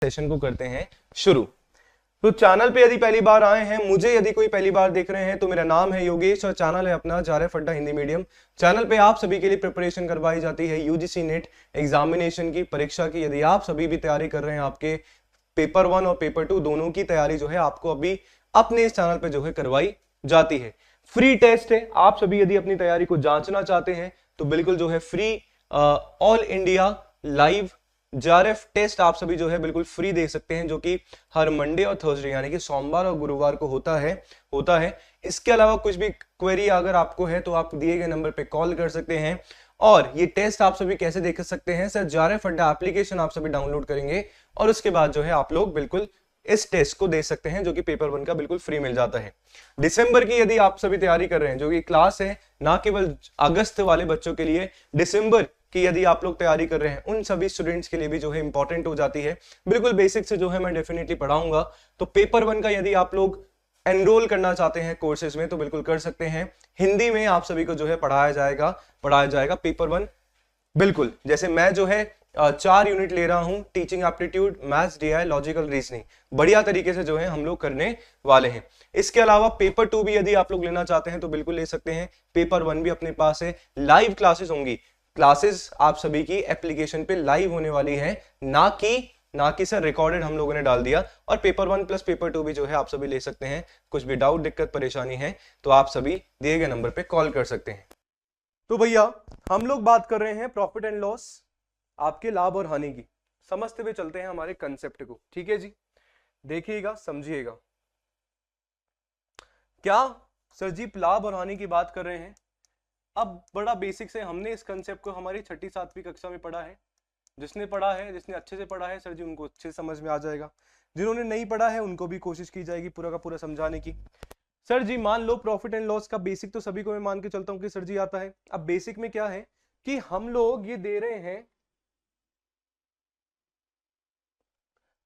Session को करते हैं शुरू। तो चैनल पे यदि पहली बार आए हैं, मुझे यदि कोई पहली बार देख रहे हैं, तो मेरा नाम है योगेश और चैनल है अपना JRF अड्डा हिंदी मीडियम। चैनल पे आप सभी के लिए प्रिपरेशन करवाई जाती है यूजीसी नेट एग्जामिनेशन की परीक्षा की। यदि आप सभी भी तैयारी कर रहे हैं, आपके पेपर 1 और पेपर 2 दोनों की तैयारी जो है आपको अभी अपने इस चैनल पे जो है करवाई जाती है। फ्री टेस्ट है, आप सभी यदि अपनी तैयारी को जांचना चाहते हैं तो बिल्कुल जो है free all India live JRF test आप सभी जो है बिल्कुल फ्री दे सकते हैं, जो कि हर मंडे और थर्सडे यानी कि सोमवार और गुरुवार को होता है। इसके अलावा कुछ भी क्वेरी अगर आपको है तो आप दिए गए नंबर पे कॉल कर सकते हैं। और ये टेस्ट आप सभी कैसे देख सकते हैं सर, JRF अड्डा एप्लीकेशन आप सभी डाउनलोड करेंगे और उसके बाद जो है आप लोग बिल्कुल इस टेस्ट को दे सकते हैं, जो कि पेपर 1 का बिल्कुल फ्री मिल जाता है। दिसंबर की यदि आप सभी तैयारी कर रहे हैं, जो कि क्लास है ना केवल अगस्त वाले बच्चों के लिए, डिसंबर कि यदि आप लोग तैयारी कर रहे हैं उन सभी स्टूडेंट्स के लिए भी जो है इंपॉर्टेंट हो जाती है। बिल्कुल बेसिक से जो है मैं डेफिनेटली पढ़ाऊंगा। तो पेपर 1 का यदि आप लोग एनरोल करना चाहते हैं कोर्सेज में तो बिल्कुल कर सकते हैं। हिंदी में आप सभी को जो है पढ़ाया जाएगा पेपर 1। बिल्कुल जैसे मैं जो है 4 यूनिट ले रहा हूं, teaching aptitude, maths, DI, logical reasoning, बढ़िया तरीके से जो है हम लोग करने वाले हैं। इसके अलावा पेपर 2 भी यदि आप लोग लेना चाहते हैं तो बिल्कुल ले सकते हैं। पेपर 1 भी अपने पास है, लाइव क्लासेस होंगी। क्लासेस आप सभी की एप्लीकेशन पे लाइव होने वाली है, ना कि सर रिकॉर्डेड हम लोगों ने डाल दिया। और पेपर 1 प्लस पेपर 2 भी जो है आप सभी ले सकते हैं। कुछ भी डाउट, दिक्कत, परेशानी है तो आप सभी दिए गए नंबर पे कॉल कर सकते हैं। तो भैया हम लोग बात कर रहे हैं प्रॉफिट एंड लॉस, आपके लाभ और हानि की। समझते हुए चलते हैं हमारे कंसेप्ट को, ठीक है जी। देखिएगा, समझिएगा। क्या सर जी लाभ और हानि की बात कर रहे हैं? अब बड़ा बेसिक से हमने इस कंसेप्ट को हमारी 6ठी 7वीं कक्षा में पढ़ा है। जिसने पढ़ा है, जिसने अच्छे से पढ़ा है सर जी, उनको अच्छे समझ में आ जाएगा। जिन्होंने नहीं पढ़ा है उनको भी कोशिश की जाएगी पूरा का पूरा समझाने की। सर जी मान लो प्रॉफिट एंड लॉस का बेसिक तो सभी को मैं मान के चलता हूं कि सर जी आता है। अब बेसिक में क्या है कि हम लोग ये दे रहे हैं,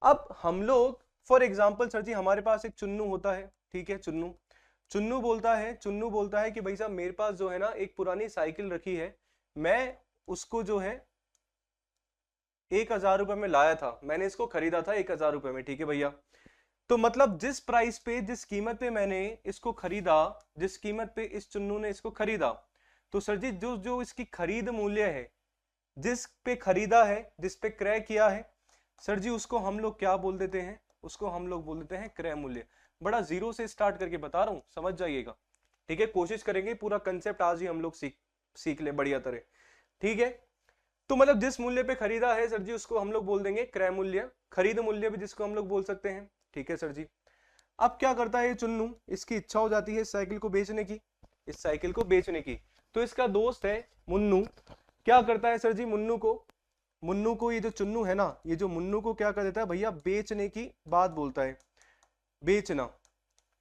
अब हम लोग फॉर एग्जाम्पल सर जी हमारे पास एक चुन्नू होता है, ठीक है। चुन्नू बोलता है कि भाई साहब मेरे पास जो है ना एक पुरानी साइकिल रखी है, मैं उसको जो है 1000 रुपए में लाया था, मैंने इसको खरीदा था 1000 रुपए में, ठीक है भैया। तो मतलब जिस प्राइस पे, जिस कीमत पे मैंने इसको खरीदा, जिस कीमत पे इस चुन्नू ने इसको खरीदा, तो सर जी जो जो इसकी खरीद मूल्य है, जिस पे खरीदा है, जिस पे क्रय किया है, सर जी उसको हम लोग क्या बोल देते हैं? उसको हम लोग बोल देते हैं क्रय मूल्य। बड़ा जीरो से स्टार्ट करके बता रहा हूं, समझ जाइएगा, ठीक है। कोशिश करेंगे पूरा कंसेप्ट आज ही हम लोग सीख ले बढ़िया तरह, ठीक है। तो मतलब जिस मूल्य पे खरीदा है सर जी उसको हम लोग बोल देंगे क्रय मूल्य, खरीद मूल्य भी जिसको हम लोग बोल सकते हैं, ठीक है सर जी। अब क्या करता है ये चुन्नू, इसकी इच्छा हो जाती है इस साइकिल को बेचने की, इस साइकिल को बेचने की। तो इसका दोस्त है मुन्नू, क्या करता है सर जी, मुन्नू को ये जो चुन्नू है ना, ये जो मुन्नू को क्या कर देता है भैया, बेचने की बात बोलता है, बेचना,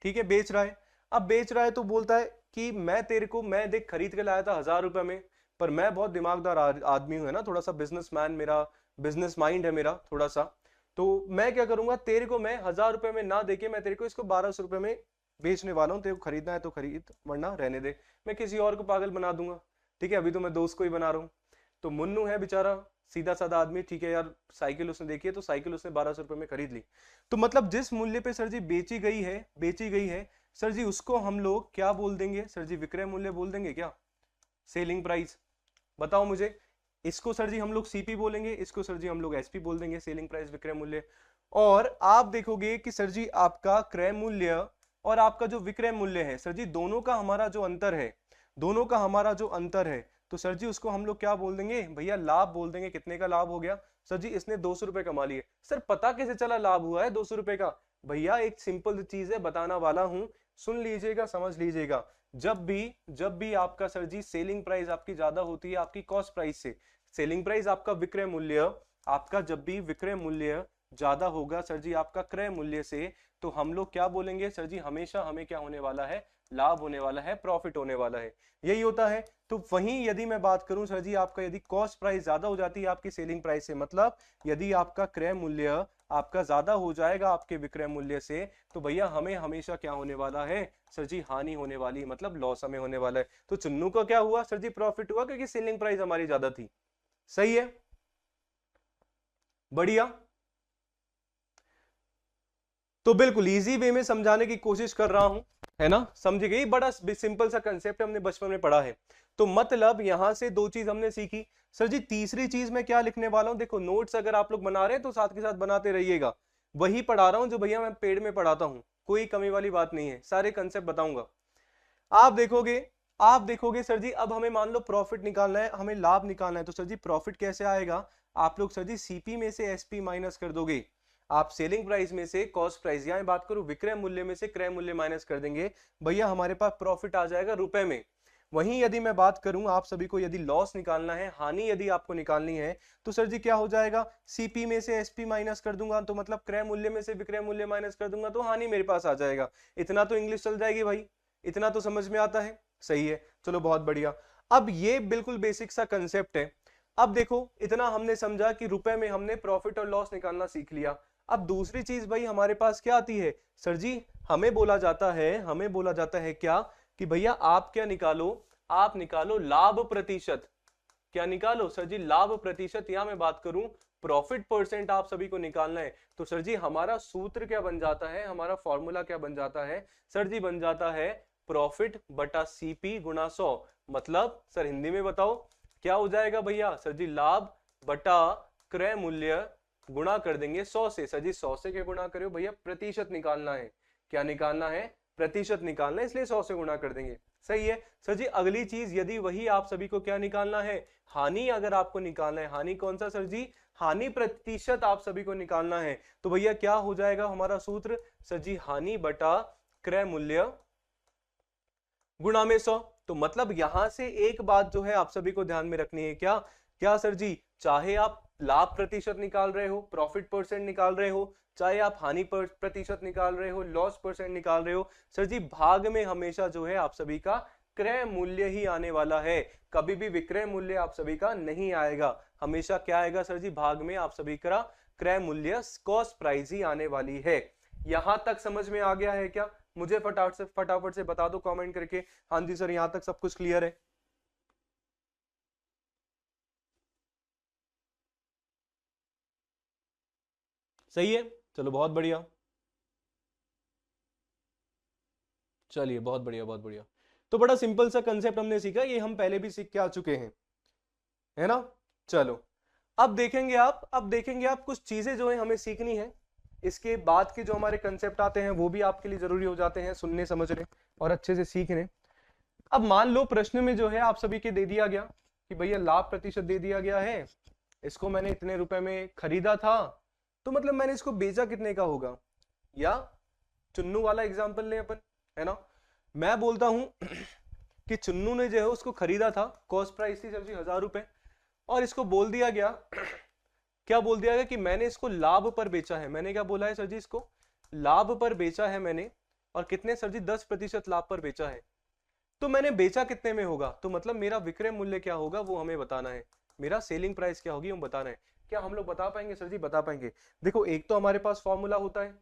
ठीक है। बेच रहा है, अब बेच रहा है तो बोलता है कि मैं तेरे को, मैं देख खरीद के लाया था 1000 रुपए में, पर मैं बहुत दिमागदार आदमी हूं, है ना, थोड़ा सा बिजनेसमैन, मेरा बिजनेस माइंड है मेरा थोड़ा सा। तो मैं क्या करूंगा, तेरे को मैं 1000 रुपए में ना देके मैं तेरे को इसको 1200 रुपए में बेचने वाला हूँ। तेरे को खरीदना है तो खरीद, वरना रहने दे, मैं किसी और को पागल बना दूंगा, ठीक है। अभी तो मैं दोस्त को ही बना रहा हूँ। तो मुन्नू है बेचारा सीधा साधा आदमी, ठीक है यार, साइकिल उसने देखी है तो साइकिल उसने 1200 रुपए में खरीद ली। तो मतलब जिस मूल्य पे सर जी बेची गई है सर जी, उसको हम लोग क्या बोल देंगे सर जी, विक्रय मूल्य बोल देंगे क्या, सेलिंग प्राइस। बताओ मुझे, इसको सर जी हम लोग CP बोलेंगे, इसको सर जी हम लोग SP बोल देंगे, सेलिंग प्राइस, विक्रय मूल्य। और आप देखोगे कि सर जी आपका क्रय मूल्य और आपका जो विक्रय मूल्य है सर जी, दोनों का हमारा जो अंतर है, तो सर जी उसको हम लोग क्या बोल देंगे भैया, लाभ बोल देंगे। कितने का लाभ हो गया सर जी, इसने 200 रुपए कमा लिए। सर पता कैसे चला लाभ हुआ है 200 रुपए का? भैया एक सिंपल चीज है, बताना वाला हूं, सुन लीजिएगा, समझ लीजिएगा। जब भी आपका सर जी सेलिंग प्राइस आपकी ज्यादा होती है आपकी कॉस्ट प्राइस से, सेलिंग प्राइस आपका विक्रय मूल्य, आपका जब भी विक्रय मूल्य ज्यादा होगा सर जी आपका क्रय मूल्य से, तो हम लोग क्या बोलेंगे सर जी, हमेशा हमें क्या होने वाला है, लाभ होने वाला है, प्रॉफिट होने वाला है, यही होता है। तो वहीं यदि मैं बात करूं सर जी, आपका यदि कॉस्ट प्राइस ज्यादा हो जाती है आपकी सेलिंग प्राइस से, मतलब यदि आपका क्रय मूल्य आपका ज्यादा हो जाएगा आपके विक्रय मूल्य से, तो भैया हमें हमेशा क्या होने वाला है सर जी, हानि होने वाली, मतलब लॉस हमें होने वाला है। तो चुन्नू का क्या हुआ सर जी, प्रॉफिट हुआ, क्योंकि सेलिंग प्राइस हमारी ज्यादा थी। सही है, बढ़िया। तो बिल्कुल इजी वे में समझाने की कोशिश कर रहा हूं, है ना, समझ गए। बड़ा सिंपल सा कंसेप्ट हमने बचपन में पढ़ा है। तो मतलब यहां से दो चीज हमने सीखी। सर जी तीसरी चीज मैं क्या लिखने वाला हूं, देखो नोट्स अगर आप लोग बना रहे हैं तो साथ के साथ बनाते रहिएगा। वही पढ़ा रहा हूं जो भैया मैं पेड़ में पढ़ाता हूं, कोई कमी वाली बात नहीं है, सारे कंसेप्ट बताऊंगा। आप देखोगे सर जी, अब हमें मान लो प्रॉफिट निकालना है, हमें लाभ निकालना है, तो सर जी प्रॉफिट कैसे आएगा, आप लोग सर जी सीपी में से एसपी माइनस कर दोगे, आप सेलिंग प्राइस में से कॉस्ट प्राइस, यहां बात करूं विक्रय मूल्य में से क्रय मूल्य माइनस कर देंगे, भैया हमारे पास प्रॉफिट आ जाएगा रुपए में। वहीं यदि मैं बात करूं आप सभी को यदि लॉस निकालना है, हानि यदि आपको निकालनी है, तो सर जी क्या हो जाएगा, सीपी में से एसपी माइनस कर दूंगा, तो मतलब क्रय मूल्य में से विक्रय मूल्य माइनस कर दूंगा, तो हानि मेरे पास आ जाएगा। इतना तो इंग्लिश चल जाएगी भाई, इतना तो समझ में आता है, सही है, चलो बहुत बढ़िया। अब ये बिल्कुल बेसिक सा कंसेप्ट है। अब देखो इतना हमने समझा कि रुपए में हमने प्रॉफिट और लॉस निकालना सीख लिया। अब दूसरी चीज भाई हमारे पास क्या आती है, सर जी हमें बोला जाता है क्या, कि भैया आप क्या निकालो, आप निकालो लाभ प्रतिशत। क्या निकालो सर जी, लाभ प्रतिशत, या मैं बात करूं प्रॉफिट परसेंट आप सभी को निकालना है। तो सर जी हमारा सूत्र क्या बन जाता है, हमारा फॉर्मूला क्या बन जाता है, सर जी बन जाता है प्रॉफिट बटा सीपी गुणा 100। मतलब सर हिंदी में बताओ क्या हो जाएगा भैया, सर जी लाभ बटा क्रय मूल्य गुणा कर देंगे 100 से। सर जी 100 से क्या गुणा करो भैया, प्रतिशत निकालना है, क्या निकालना है, प्रतिशत निकालना है, इसलिए 100 से गुणा कर देंगे, सही है। सर जी अगली चीज यदि वही आप सभी को क्या निकालना है, हानि अगर आपको निकालना है, हानि कौन सा सर जी, हानि प्रतिशत आप सभी को निकालना है, तो भैया क्या हो जाएगा हमारा सूत्र, सर जी हानि बटा क्रय मूल्य गुणा में 100। तो मतलब यहां से एक बात जो है आप सभी को ध्यान में रखनी है, क्या क्या सर जी, चाहे आप लाभ प्रतिशत निकाल रहे हो, प्रॉफिट परसेंट निकाल रहे हो, चाहे आप हानि प्रतिशत निकाल रहे हो, लॉस परसेंट निकाल रहे हो, सर जी भाग में हमेशा जो है आप सभी का क्रय मूल्य ही आने वाला है, कभी भी विक्रय मूल्य आप सभी का नहीं आएगा। हमेशा क्या आएगा सर जी, भाग में आप सभी का क्रय मूल्य कॉस्ट प्राइस ही आने वाली है। यहां तक समझ में आ गया है क्या, मुझे फटाफट से बता दो कमेंट करके, हाँ जी सर यहां तक सब कुछ क्लियर है। सही है, चलो बहुत बढ़िया, चलिए बहुत बढ़िया बहुत बढ़िया। तो बड़ा सिंपल सा कंसेप्ट हमने सीखा, ये हम पहले भी सीख के आ चुके हैं, है ना। चलो अब देखेंगे आप कुछ चीजें जो है हमें सीखनी है, इसके बाद के जो हमारे कंसेप्ट आते हैं वो भी आपके लिए जरूरी हो जाते हैं, सुनने समझने और अच्छे से सीखने। अब मान लो प्रश्न में जो है आप सभी के दे दिया गया कि भैया लाभ प्रतिशत दे दिया गया है, इसको मैंने इतने रुपए में खरीदा था, तो मतलब मैंने इसको बेचा कितने का होगा, या चुन्नू वाला एग्जांपल ले अपन, है ना। मैं बोलता हूं कि चुन्नू ने जो है उसको खरीदा था, कॉस्ट प्राइस थी सर जी 1000 रुपए, और इसको बोल दिया गया क्या बोल दिया गया कि मैंने इसको लाभ पर बेचा है। मैंने क्या बोला है सर जी, इसको लाभ पर बेचा है मैंने, और कितने सर जी 10% लाभ पर बेचा है। तो मैंने बेचा कितने में होगा, तो मतलब मेरा विक्रय मूल्य क्या होगा वो हमें बताना है, मेरा सेलिंग प्राइस क्या होगी हम बताना है। क्या हम लोग बता पाएंगे सर जी, बता पाएंगे। देखो एक तो हमारे पास फॉर्मूला होता है,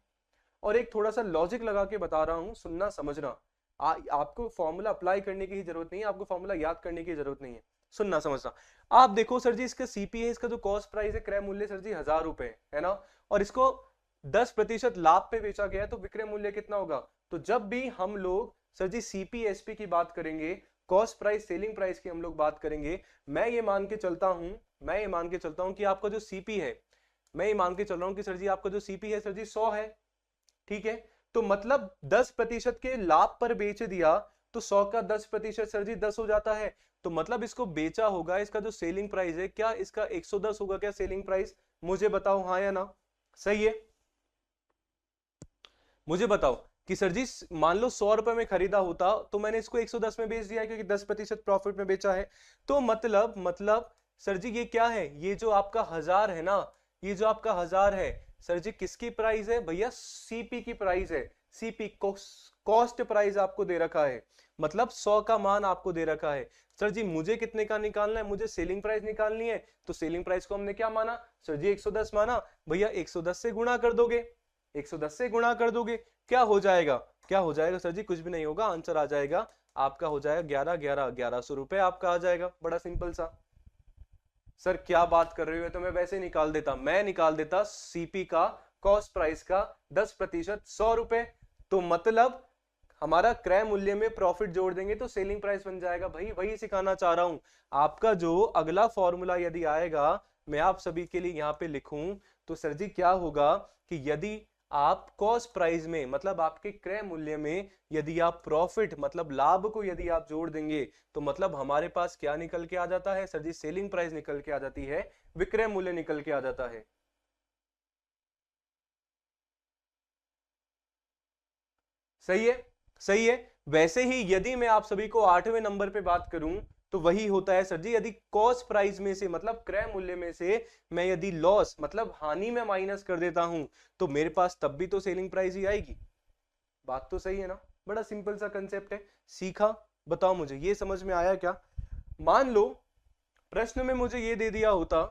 और एक थोड़ा सा लॉजिक लगा के बता रहा हूं, सुनना समझना। आपको फॉर्मूला अप्लाई करने की ही जरूरत नहीं है, आपको फॉर्मूला याद करने की जरूरत नहीं है, सुनना समझना। आप देखो सर जी इसका सीपी है, इसका जो कॉस्ट प्राइस है क्रय मूल्य सर जी 1000 रुपए है ना, और इसको 10% लाभ पे बेचा गया है, तो विक्रय मूल्य कितना होगा। तो जब भी हम लोग सर जी सीपी एसपी की बात करेंगे, कॉस्ट प्राइस सेलिंग प्राइस की हम लोग बात करेंगे, मैं ये मान के चलता हूं कि आपका जो सीपी है, मैं ये मान के चल रहा हूं कि सर जी आपका जो सीपी है सर जी 100 है, ठीक है। तो मतलब 10% के लाभ पर बेच दिया, तो 100 का 10% सर जी 10 हो जाता है, तो मतलब इसको बेचा होगा, इसका जो सेलिंग प्राइस है क्या इसका 110 होगा क्या सेलिंग प्राइस, मुझे बताओ हाँ या ना, सही है। मुझे बताओ कि सर जी मान लो 100 रुपए में खरीदा होता, तो मैंने इसको 110 में बेच दिया क्योंकि 10% प्रॉफिट में बेचा है। तो मतलब सर जी ये क्या है, ये जो आपका 1000 है ना, ये जो आपका 1000 है सर जी किसकी प्राइस है भैया, सीपी की प्राइस है। सीपी कॉस्ट प्राइस आपको दे रखा है, मतलब 100 का मान आपको दे रखा है। सर जी मुझे कितने का निकालना है, मुझे सेलिंग प्राइस निकालनी है, तो सेलिंग प्राइस को हमने क्या माना सर जी 110 माना, भैया 110 से गुणा कर दोगे, 110 से गुणा कर दोगे, क्या हो जाएगा, क्या हो जाएगा सर जी, कुछ भी नहीं होगा, आंसर आ जाएगा आपका, हो जाएगा 1100 रुपए आपका आ जाएगा, बड़ा सिंपल सा। सर क्या बात कर रहे हो, तो मैं वैसे निकाल देता, मैं निकाल देता सीपी का कॉस्ट प्राइस का 10%, 100 रुपए। तो मतलब हमारा क्रय मूल्य में प्रॉफिट जोड़ देंगे तो सेलिंग प्राइस बन जाएगा। भाई वही सिखाना चाह रहा हूं। आपका जो अगला फॉर्मूला यदि आएगा, मैं आप सभी के लिए यहां पे लिखूं, तो सर जी क्या होगा कि यदि आप कॉस्ट प्राइस में मतलब आपके क्रय मूल्य में यदि आप प्रॉफिट मतलब लाभ को यदि आप जोड़ देंगे तो मतलब हमारे पास क्या निकल के आ जाता है सर जी? सेलिंग प्राइस निकल के आ जाती है, विक्रय मूल्य निकल के आ जाता है। सही है, सही है। वैसे ही यदि मैं आप सभी को 8वें नंबर पे बात करूं तो वही होता है सर जी, यदि कॉस्ट प्राइस में से मतलब क्रय मूल्य में से मैं यदि लॉस मतलब हानि में माइनस कर देता हूं तो मेरे पास तब भी तो सेलिंग प्राइस ही आएगी। बात तो सही है ना? बड़ा सिंपल सा कंसेप्ट है। सीखा? बताओ मुझे ये समझ में आया क्या? मान लो प्रश्न में मुझे ये दे दिया होता,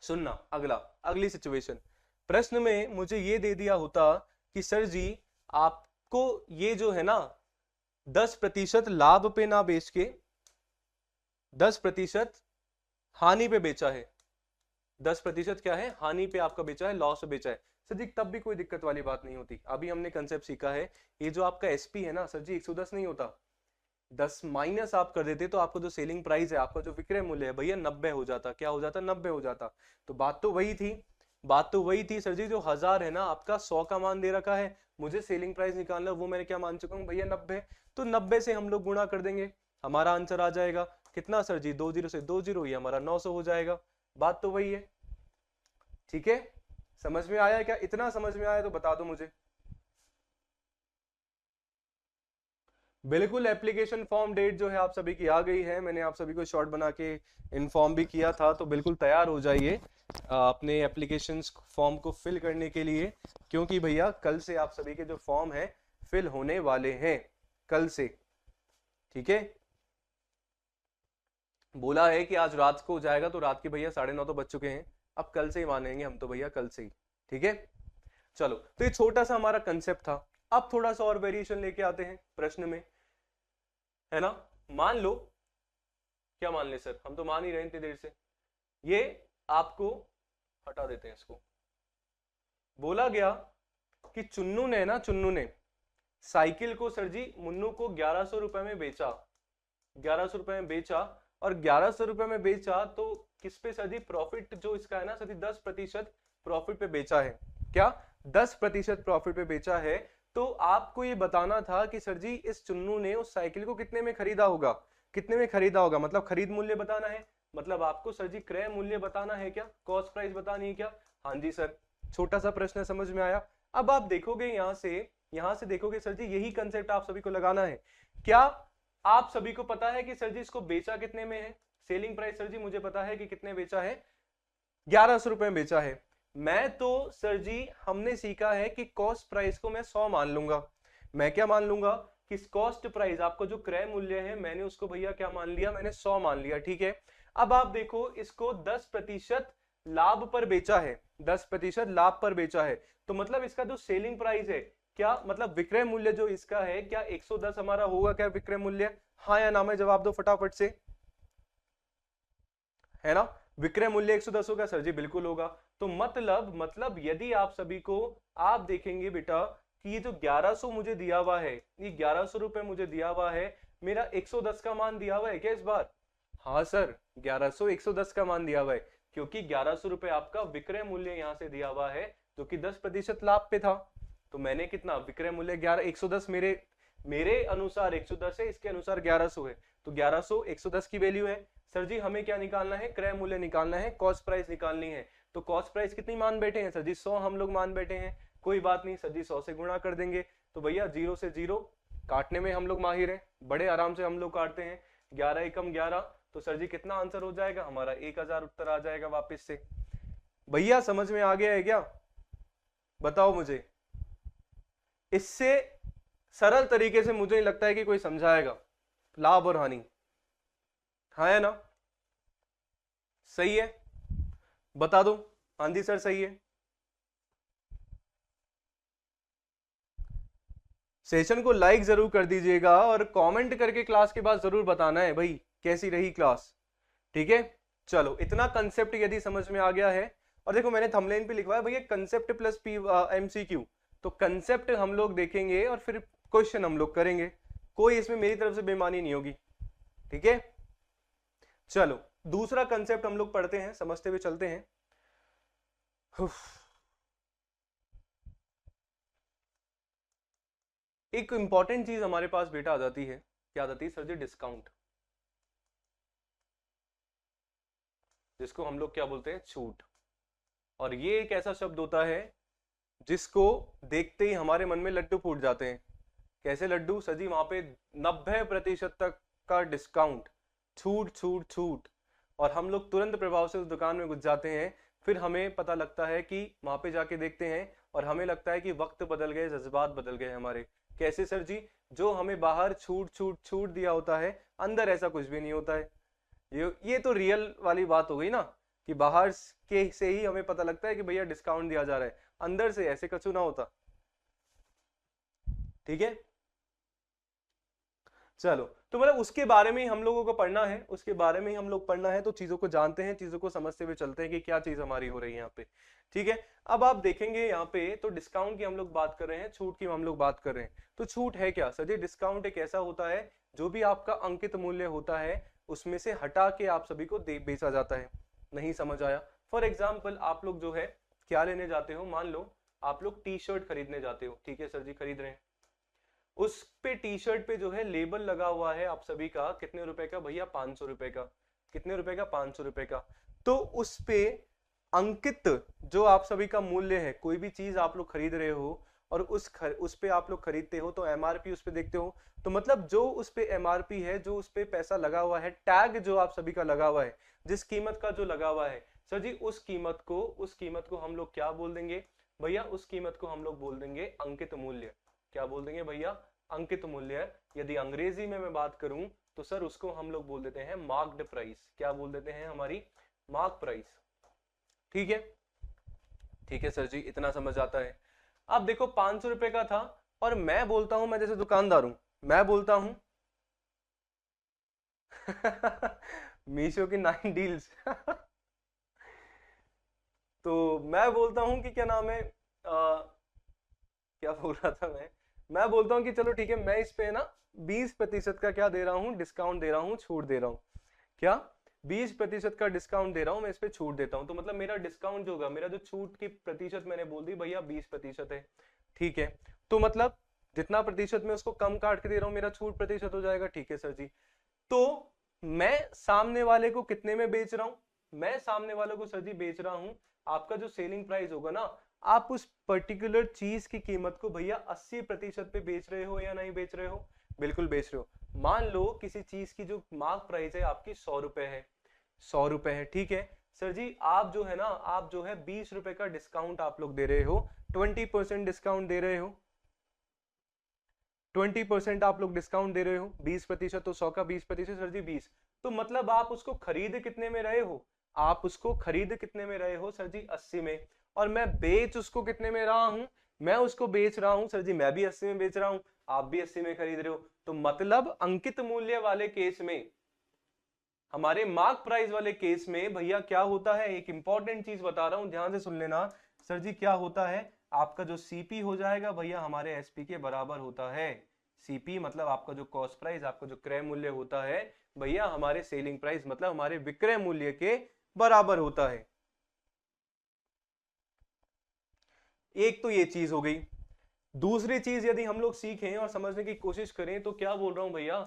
सुनना अगली सिचुएशन, प्रश्न में मुझे ये दे दिया होता कि सर जी आपको ये जो है ना 10% लाभ पे ना बेच के 10% हानि पे बेचा है। 10% क्या है? हानि पे आपका बेचा है, लॉस पे बेचा है। सर जी तब भी कोई दिक्कत वाली बात नहीं होती। अभी हमने कंसेप्ट सीखा है, ये जो आपका एसपी है ना सर जी 110 नहीं होता, 10 माइनस आप कर देते तो आपको जो सेलिंग प्राइस है, आपका जो विक्रय मूल्य है भैया 90 हो जाता। क्या हो जाता? 90 हो जाता। तो बात तो वही थी, बात तो वही थी सर जी, जो 1000 है ना आपका 100 का मान दे रखा है, मुझे सेलिंग प्राइस निकालना, वो मैंने क्या मान चुका हूँ भैया 90। तो 90 से हम लोग गुणा कर देंगे, हमारा आंसर आ जाएगा कितना सर जी? 20 से 20 ही हमारा 900 हो जाएगा। बात तो वही है। ठीक है, समझ में आया क्या? इतना समझ में आया तो बता दो मुझे। बिल्कुल, एप्लीकेशन फॉर्म डेट जो है आप सभी की आ गई है। मैंने आप सभी को शॉर्ट बना के इन्फॉर्म भी किया था, तो बिल्कुल तैयार हो जाइए अपने एप्लीकेशन फॉर्म को फिल करने के लिए, क्योंकि भैया कल से आप सभी के जो फॉर्म है फिल होने वाले हैं, कल से। ठीक है, बोला है कि आज रात को हो जाएगा, तो रात के भैया 9:30 तो बज चुके हैं, अब कल से ही मानेंगे हम तो भैया, कल से ही। ठीक है, चलो तो ये छोटा सा हमारा कंसेप्ट था। अब थोड़ा सा और वेरिएशन लेके आते हैं प्रश्न में, है ना। मान लो, क्या मान ले सर? हम तो मान ही रहे इतनी देर से। ये आपको हटा देते हैं इसको। बोला गया कि चुन्नू ने ना, चुन्नू ने साइकिल को सर जी मुन्नू को 1100 रुपए में बेचा, 1100 रुपए में बेचा, और 1100 रुपए में बेचा तो किस पे सर जी? प्रॉफिट जो इसका है ना सर जी 10% प्रॉफिट पे बेचा है। क्या? 10% प्रॉफिट पे बेचा है। तो आपको ये बताना था कि सर जी इस चुन्नू ने उस साइकिल को कितने में खरीदा होगा, कितने में खरीदा होगा, मतलब खरीद मूल्य बताना है, मतलब आपको सर जी क्रय मूल्य बताना है क्या, कॉस्ट प्राइस बतानी है क्या? हाँ जी सर, छोटा सा प्रश्न समझ में आया। अब आप देखोगे यहां से देखोगे सर जी यही कंसेप्ट आप सभी को लगाना है। क्या आप सभी को पता है कि सर जी इसको बेचा कितने में है? सेलिंग प्राइस सर जी मुझे पता है कि कितने बेचा है, 1100 रुपए में बेचा है। मैं तो सर जी हमने सीखा है कि कॉस्ट प्राइस को मैं 100 मान लूंगा। मैं क्या मान लूंगा कि कॉस्ट प्राइस आपको जो क्रय मूल्य है मैंने उसको भैया क्या मान लिया? मैंने 100 मान लिया। ठीक है, अब आप देखो इसको 10% लाभ पर बेचा है, 10% लाभ पर बेचा है, तो मतलब इसका जो सेलिंग प्राइस है, क्या मतलब विक्रय मूल्य जो इसका है, क्या 110 हमारा होगा क्या विक्रय मूल्य? हाँ या ना में जवाब दो फटाफट से, है ना। विक्रय मूल्य 110 होगा सर जी, बिल्कुल होगा। तो मतलब यदि आप सभी को, आप देखेंगे बेटा कि ये जो 1100 मुझे दिया हुआ है, ये 1100 रुपए मुझे दिया हुआ है, मेरा 110 का मान दिया हुआ है क्या इस बार? हाँ सर, 1100 110 का मान दिया हुआ है, क्योंकि 1100 रुपए आपका विक्रय मूल्य यहां से दिया हुआ है जो कि 10% लाभ पे था। तो मैंने कितना विक्रय मूल्य 110, मेरे अनुसार 110 है, इसके अनुसार 1100 है, तो 1100 110 की वैल्यू है। सर जी हमें क्या निकालना है? क्रय मूल्य निकालना है, कॉस्ट प्राइस निकालनी है। तो कॉस्ट प्राइस कितनी मान बैठे हैं सर जी? 100 हम लोग मान बैठे हैं। कोई बात नहीं सर जी, 100 से गुणा कर देंगे, तो भैया 0 से 0 काटने में हम लोग माहिर हैं, बड़े आराम से हम लोग काटते हैं। 11 एकम 11, तो सर जी कितना आंसर हो जाएगा हमारा? 1000 उत्तर आ जाएगा वापस से। भैया समझ में आ गया है क्या? बताओ मुझे। इससे सरल तरीके से मुझे नहीं लगता है कि कोई समझाएगा लाभ और हानि, हाँ है ना? सही है, बता दो। हाँ जी सर सही है। सेशन को लाइक जरूर कर दीजिएगा और कमेंट करके क्लास के बाद जरूर बताना है भाई कैसी रही क्लास। ठीक है, चलो इतना कंसेप्ट यदि समझ में आ गया है और देखो मैंने थंबनेल पे लिखवा है भैया कंसेप्ट प्लस पी एमसीक्यू, तो कंसेप्ट हम लोग देखेंगे और फिर क्वेश्चन हम लोग करेंगे, कोई इसमें मेरी तरफ से बेईमानी नहीं होगी, ठीक है। चलो दूसरा कंसेप्ट हम लोग पढ़ते हैं, समझते हुए चलते हैं। एक इंपॉर्टेंट चीज हमारे पास बेटा आ जाती है, क्या आ जाती है सर जी? डिस्काउंट, जिसको हम लोग क्या बोलते हैं? छूट। और ये एक ऐसा शब्द होता है जिसको देखते ही हमारे मन में लड्डू फूट जाते हैं। कैसे लड्डू सर जी? वहां पे 90% तक का डिस्काउंट, छूट छूट छूट, और हम लोग तुरंत प्रभाव से उस दुकान में घुस जाते हैं। फिर हमें पता लगता है कि वहां पे जाके देखते हैं और हमें लगता है कि वक्त बदल गए, जज्बात बदल गए हमारे। कैसे सर जी? जो हमें बाहर छूट छूट छूट दिया होता है, अंदर ऐसा कुछ भी नहीं होता है। ये तो रियल वाली बात हो गई ना, कि बाहर के से ही हमें पता लगता है कि भैया डिस्काउंट दिया जा रहा है, अंदर से ऐसे कछु ना होता, ठीक है। चलो, तो मतलब उसके बारे में ही हम लोगों को पढ़ना है, उसके बारे में ही हम लोग पढ़ना है, तो चीजों को जानते हैं, चीजों को समझते हुए चलते हैं कि क्या चीज हमारी हो रही है यहाँ पे, ठीक है। अब आप देखेंगे यहाँ पे तो डिस्काउंट की हम लोग बात कर रहे हैं, छूट की हम लोग बात कर रहे हैं। तो छूट है क्या सर जी? डिस्काउंट एक ऐसा होता है जो भी आपका अंकित मूल्य होता है उसमें से हटा के आप सभी को बेचा जाता है। नहीं समझ आया? फॉर एग्जाम्पल आप लोग जो है क्या लेने जाते हो, मान लो आप लोग टी शर्ट खरीदने जाते हो, ठीक है सर जी, खरीद रहे हैं। उस पे टी शर्ट पे जो है लेबल लगा हुआ है आप सभी का, कितने रुपए का भैया? 500 रुपए का। कितने रुपए का? 500 रुपए का। तो उस पे अंकित जो आप सभी का मूल्य है, कोई भी चीज आप लोग खरीद रहे हो और उस पे आप लोग खरीदते हो तो एमआरपी उस पे देखते हो, तो मतलब जो उस पे एमआरपी है, जो उस पे पैसा लगा हुआ है, टैग जो आप सभी का लगा हुआ है, जिस कीमत का जो लगा हुआ है सर जी, उस कीमत को हम लोग क्या बोल देंगे भैया? उस कीमत को हम लोग बोल देंगे अंकित मूल्य। क्या बोल देंगे भैया? अंकित मूल्य। यदि अंग्रेजी में मैं बात करूं तो सर उसको हम लोग बोल देते हैं मार्क्ड प्राइस। क्या बोल देते हैं? हमारी मार्क प्राइस, ठीक है। ठीक है सर जी, इतना समझ आता है। अब देखो 500 रुपए का था और मैं बोलता हूं, मैं जैसे दुकानदार हूं, मैं बोलता हूं मीशो की 9 डील्स तो मैं बोलता हूं कि क्या नाम है, क्या बोल रहा था मैं बोलता हूं कि चलो ठीक है, मैं इस पे ना 20% का क्या दे रहा हूं? डिस्काउंट दे रहा हूं, छूट दे रहा हूं। क्या? 20% का डिस्काउंट दे रहा हूं, मैं इस पे छूट देता हूं। तो मतलब मेरा डिस्काउंट जो होगा, मेरा जो छूट की प्रतिशत मैंने बोल दी भैया 20% है, ठीक है। तो मतलब जितना प्रतिशत मैं उसको कम काट के दे रहा हूं, मेरा छूट प्रतिशत हो जाएगा, ठीक है सर जी। तो मैं सामने वाले को कितने में बेच रहा हूं? मैं सामने वाले को सर जी बेच रहा हूं, आपका जो सेलिंग प्राइस होगा ना, आप उस पर्टिकुलर चीज की कीमत को भैया 80% पे बेच रहे हो या नहीं बेच रहे हो? बिल्कुल बेच रहे हो। मान लो किसी चीज की जो मार्क प्राइस है आपकी 100 रुपए है, 100 रुपए है, ठीक है सर जी। आप जो है ना, आप जो है 20 रुपए का डिस्काउंट आप लोग दे रहे हो, 20% डिस्काउंट दे रहे हो, 20% आप लोग डिस्काउंट दे रहे हो। 20% तो 100 का 20% सर जी 20। तो मतलब आप उसको खरीद कितने में रहे हो? आप उसको खरीद कितने में रहे हो सर जी? 80 में। और मैं बेच उसको कितने में रहा हूं? मैं उसको बेच रहा हूं सर जी, मैं भी 80 में बेच रहा हूं, आप भी 80 में खरीद रहे हो। तो मतलब अंकित मूल्य वाले केस में, हमारे मार्क प्राइस वाले केस में भैया क्या होता है? एक इंपॉर्टेंट चीज बता रहा हूं, ध्यान से सुन लेना सर जी। क्या होता है? आपका जो सीपी हो जाएगा भैया हमारे एसपी के बराबर होता है। सीपी मतलब आपका जो कॉस्ट प्राइस, आपका जो क्रय मूल्य होता है भैया हमारे सेलिंग प्राइस मतलब हमारे विक्रय मूल्य के बराबर होता है। एक तो ये चीज हो गई। दूसरी चीज यदि हम लोग सीखें और समझने की कोशिश करें तो क्या बोल रहा हूं भैया?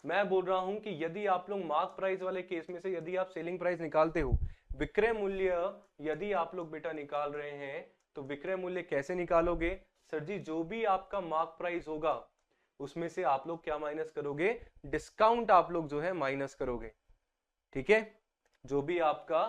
मैं बोल रहा हूं कि यदि आप लोग मार्क प्राइस वाले केस में से यदि आप सेलिंग प्राइस निकालते हो, विक्रय मूल्य यदि आप लोग बेटा निकाल रहे हैं, तो विक्रय मूल्य कैसे निकालोगे सर जी? जो भी आपका मार्क प्राइस होगा उसमें से आप लोग क्या माइनस करोगे? डिस्काउंट आप लोग जो है माइनस करोगे, ठीक है। जो भी आपका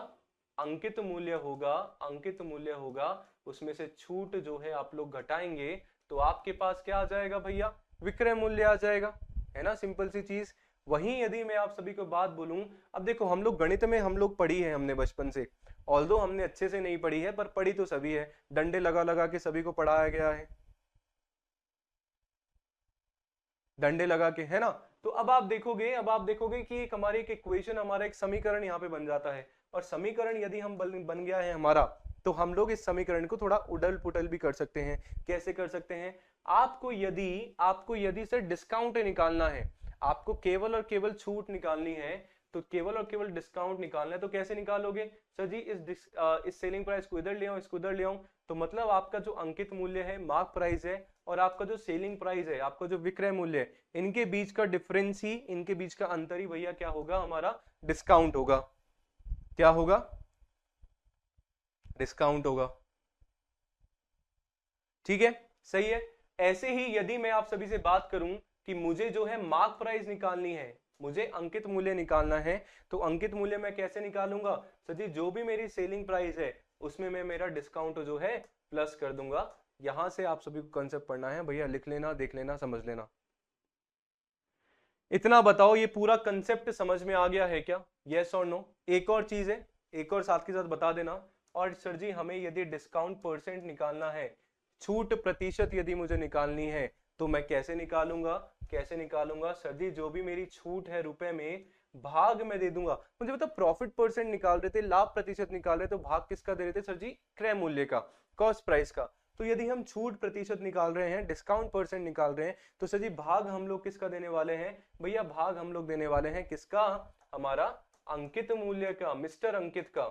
अंकित मूल्य होगा, अंकित मूल्य होगा, उसमें से छूट जो है आप लोग घटाएंगे, तो आपके पास क्या आ जाएगा भैया? विक्रय मूल्य आ जाएगा, है ना, सिंपल सी चीज। वहीं यदि मैं आप सभी को बात बोलूं, अब देखो हम लोग गणित में हम लोग पढ़ी है हमने बचपन से, ऑल्दो हमने अच्छे से नहीं पढ़ी है पर पढ़ी तो सभी है, डंडे लगा लगा के सभी को पढ़ाया गया है, डंडे लगा के, है ना। तो अब आप देखोगे कि एक हमारी एक इक्वेशन, हमारा एक समीकरण यहाँ पे बन जाता है। और समीकरण यदि हम बन गया है हमारा, तो हम लोग इस समीकरण को थोड़ा उडल पुटल भी कर सकते हैं। कैसे कर सकते हैं? आपको यदि सर डिस्काउंट निकालना है, आपको केवल और केवल छूट निकालनी है, तो केवल और केवल डिस्काउंट निकालना है, तो कैसे निकालोगे? सर जी इस सेलिंग प्राइस को इधर ले आऊं, इसको इधर ले आऊं, तो मतलब आपका जो अंकित मूल्य है, मार्क प्राइस है, और आपका जो सेलिंग प्राइस है, आपका जो विक्रय मूल्य है, इनके बीच का डिफरेंस ही, इनके बीच का अंतर ही भैया क्या होगा? हमारा डिस्काउंट होगा। क्या होगा? डिस्काउंट होगा। ठीक है, सही है। ऐसे ही यदि मैं आप सभी से बात करूं कि मुझे जो है मार्क प्राइस निकालनी है, मुझे अंकित मूल्य निकालना है, तो अंकित मूल्य मैं कैसे निकालूंगा? सर जी जो भी मेरी सेलिंग प्राइस है उसमें मैं मेरा डिस्काउंट जो है प्लस कर दूंगा। यहां से आप सभी को कंसेप्ट पढ़ना है भैया, लिख लेना, देख लेना, समझ लेना। इतना बताओ, ये पूरा कंसेप्ट समझ में आ गया है क्या? यस और नो? एक और चीज है, एक और साथ के साथ बता देना। और सर जी हमें यदि डिस्काउंट परसेंट निकालना है, छूट प्रतिशत यदि मुझे निकालनी है, तो मैं कैसे निकालूंगा? कैसे निकालूंगा? सर जी जो भी मेरी छूट है रुपए में, भाग में दे दूंगा। मुझे पता प्रॉफिट परसेंट निकाल रहे थे, लाभ प्रतिशत निकाल रहे थे, तो भाग किसका दे रहे थे? सर जी क्रय मूल्य का, कॉस्ट प्राइस का। तो यदि हम छूट प्रतिशत निकाल रहे हैं, डिस्काउंट परसेंट निकाल रहे हैं, तो सर जी भाग हम लोग किसका देने वाले हैं? भैया भाग हम लोग देने वाले हैं किसका? हमारा अंकित मूल्य का, मिस्टर अंकित का।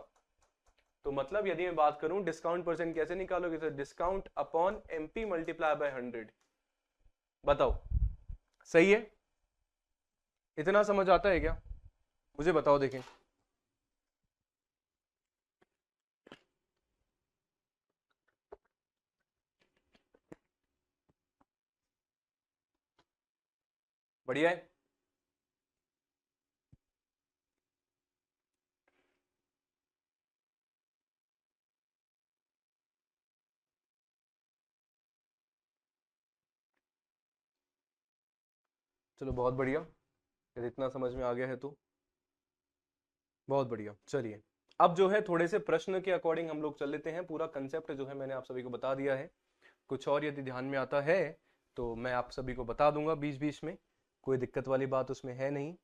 तो मतलब यदि मैं बात करूं डिस्काउंट परसेंट कैसे निकालोगे? तो discount upon MP multiply by 100। बताओ सही है? इतना समझ आता है क्या? मुझे बताओ देखें। बढ़िया है। चलो बहुत बढ़िया, यदि इतना समझ में आ गया है तो बहुत बढ़िया। चलिए अब जो है थोड़े से प्रश्न के अकॉर्डिंग हम लोग चल लेते हैं। पूरा कंसेप्ट जो है मैंने आप सभी को बता दिया है। कुछ और यदि ध्यान में आता है तो मैं आप सभी को बता दूंगा बीच बीच में, कोई दिक्कत वाली बात उसमें है नहीं।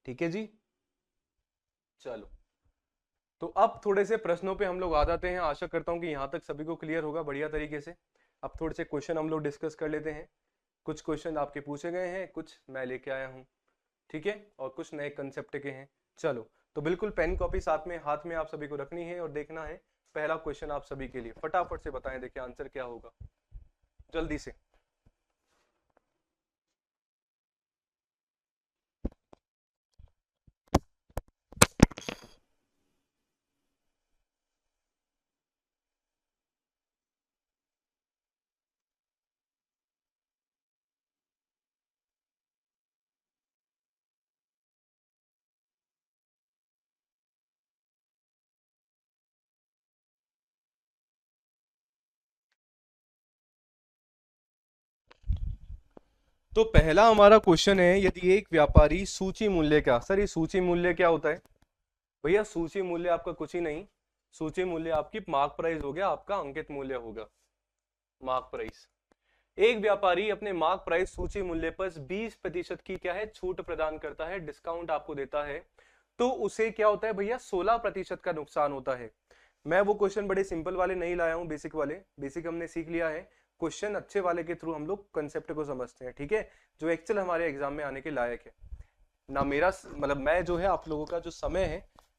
ठीक है जी, चलो तो अब थोड़े से प्रश्नों पे हम लोग आ जाते हैं। आशा करता हूं कि यहां तक सभी को क्लियर होगा बढ़िया तरीके से। अब थोड़े से क्वेश्चन हम लोग डिस्कस कर लेते हैं। कुछ क्वेश्चन आपके पूछे गए हैं, कुछ मैं लेके आया हूं, ठीक है, और कुछ नए कंसेप्ट के हैं। चलो तो बिल्कुल पेन कॉपी साथ में हाथ में आप सभी को रखनी है और देखना है। पहला क्वेश्चन आप सभी के लिए, फटाफट से बताएं, देखिए आंसर क्या होगा जल्दी से। तो पहला हमारा क्वेश्चन है, यदि एक व्यापारी सूची मूल्य का, सर ये सूची मूल्य क्या होता है? भैया सूची मूल्य आपका कुछ ही नहीं, सूची मूल्य आपकी मार्क प्राइस हो गया, आपका अंकित मूल्य होगा मार्क प्राइस। एक व्यापारी अपने मार्क प्राइस सूची मूल्य पर 20% की क्या है छूट प्रदान करता है, डिस्काउंट आपको देता है, तो उसे क्या होता है भैया? 16% का नुकसान होता है। मैं वो क्वेश्चन बड़े सिंपल वाले नहीं लाया हूं, बेसिक वाले, बेसिक हमने सीख लिया है। क्वेश्चन अच्छे वाले के थ्रू हम लोग कंसेप्ट को समझते हैं, ठीक है, जो एक्चुअल हमारे एग्जाम में आने के लायक है ना। मेरा मतलब मैं जो है आप लोगों का जो समय है,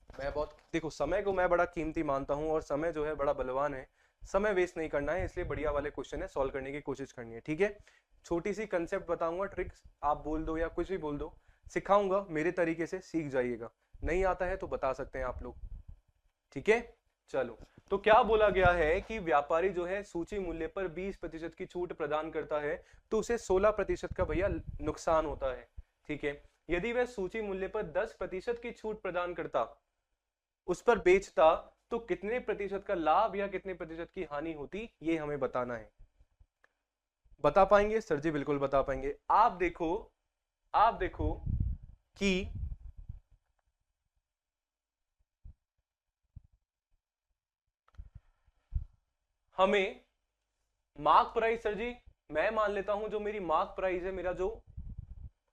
मैं बहुत, देखो समय को मैं बड़ा कीमती मानता हूं, और समय जो है बड़ा बलवान है, समय वेस्ट नहीं करना है, इसलिए बढ़िया वाले क्वेश्चन है सॉल्व करने की कोशिश करनी है, ठीक है। छोटी सी कंसेप्ट बताऊंगा, ट्रिक्स आप बोल दो या कुछ भी बोल दो, सिखाऊंगा मेरे तरीके से, सीख जाइएगा। नहीं आता है तो बता सकते हैं आप लोग, ठीक है। चलो तो क्या बोला गया है कि व्यापारी जो है सूची मूल्य पर 20% की छूट प्रदान करता है, तो उसे 16% का भैया नुकसान होता है, ठीक है। यदि वह सूची मूल्य पर 10% की छूट प्रदान करता, उस पर बेचता, तो कितने प्रतिशत का लाभ या कितने प्रतिशत की हानि होती, ये हमें बताना है। बता पाएंगे सर जी? बिल्कुल बता पाएंगे। आप देखो कि हमें मार्क प्राइस, सर जी मैं मान लेता हूं जो मेरी मार्क प्राइस है, मेरा जो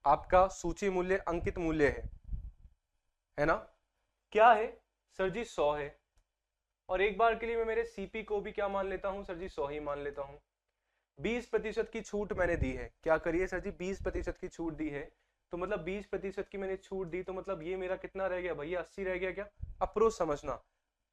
आपका सूची मूल्य अंकित मूल्य है ना, क्या है? सर जी 100 है। और एक बार के लिए मैं मेरे सीपी को भी क्या मान लेता हूं सर जी, 100 ही मान लेता हूं। 20% की छूट मैंने दी है, क्या करिए सर जी 20% की छूट दी है, तो मतलब 20% की मैंने छूट दी, तो मतलब ये मेरा कितना रह गया भैया, 80 रह गया क्या, अप्रोच समझना।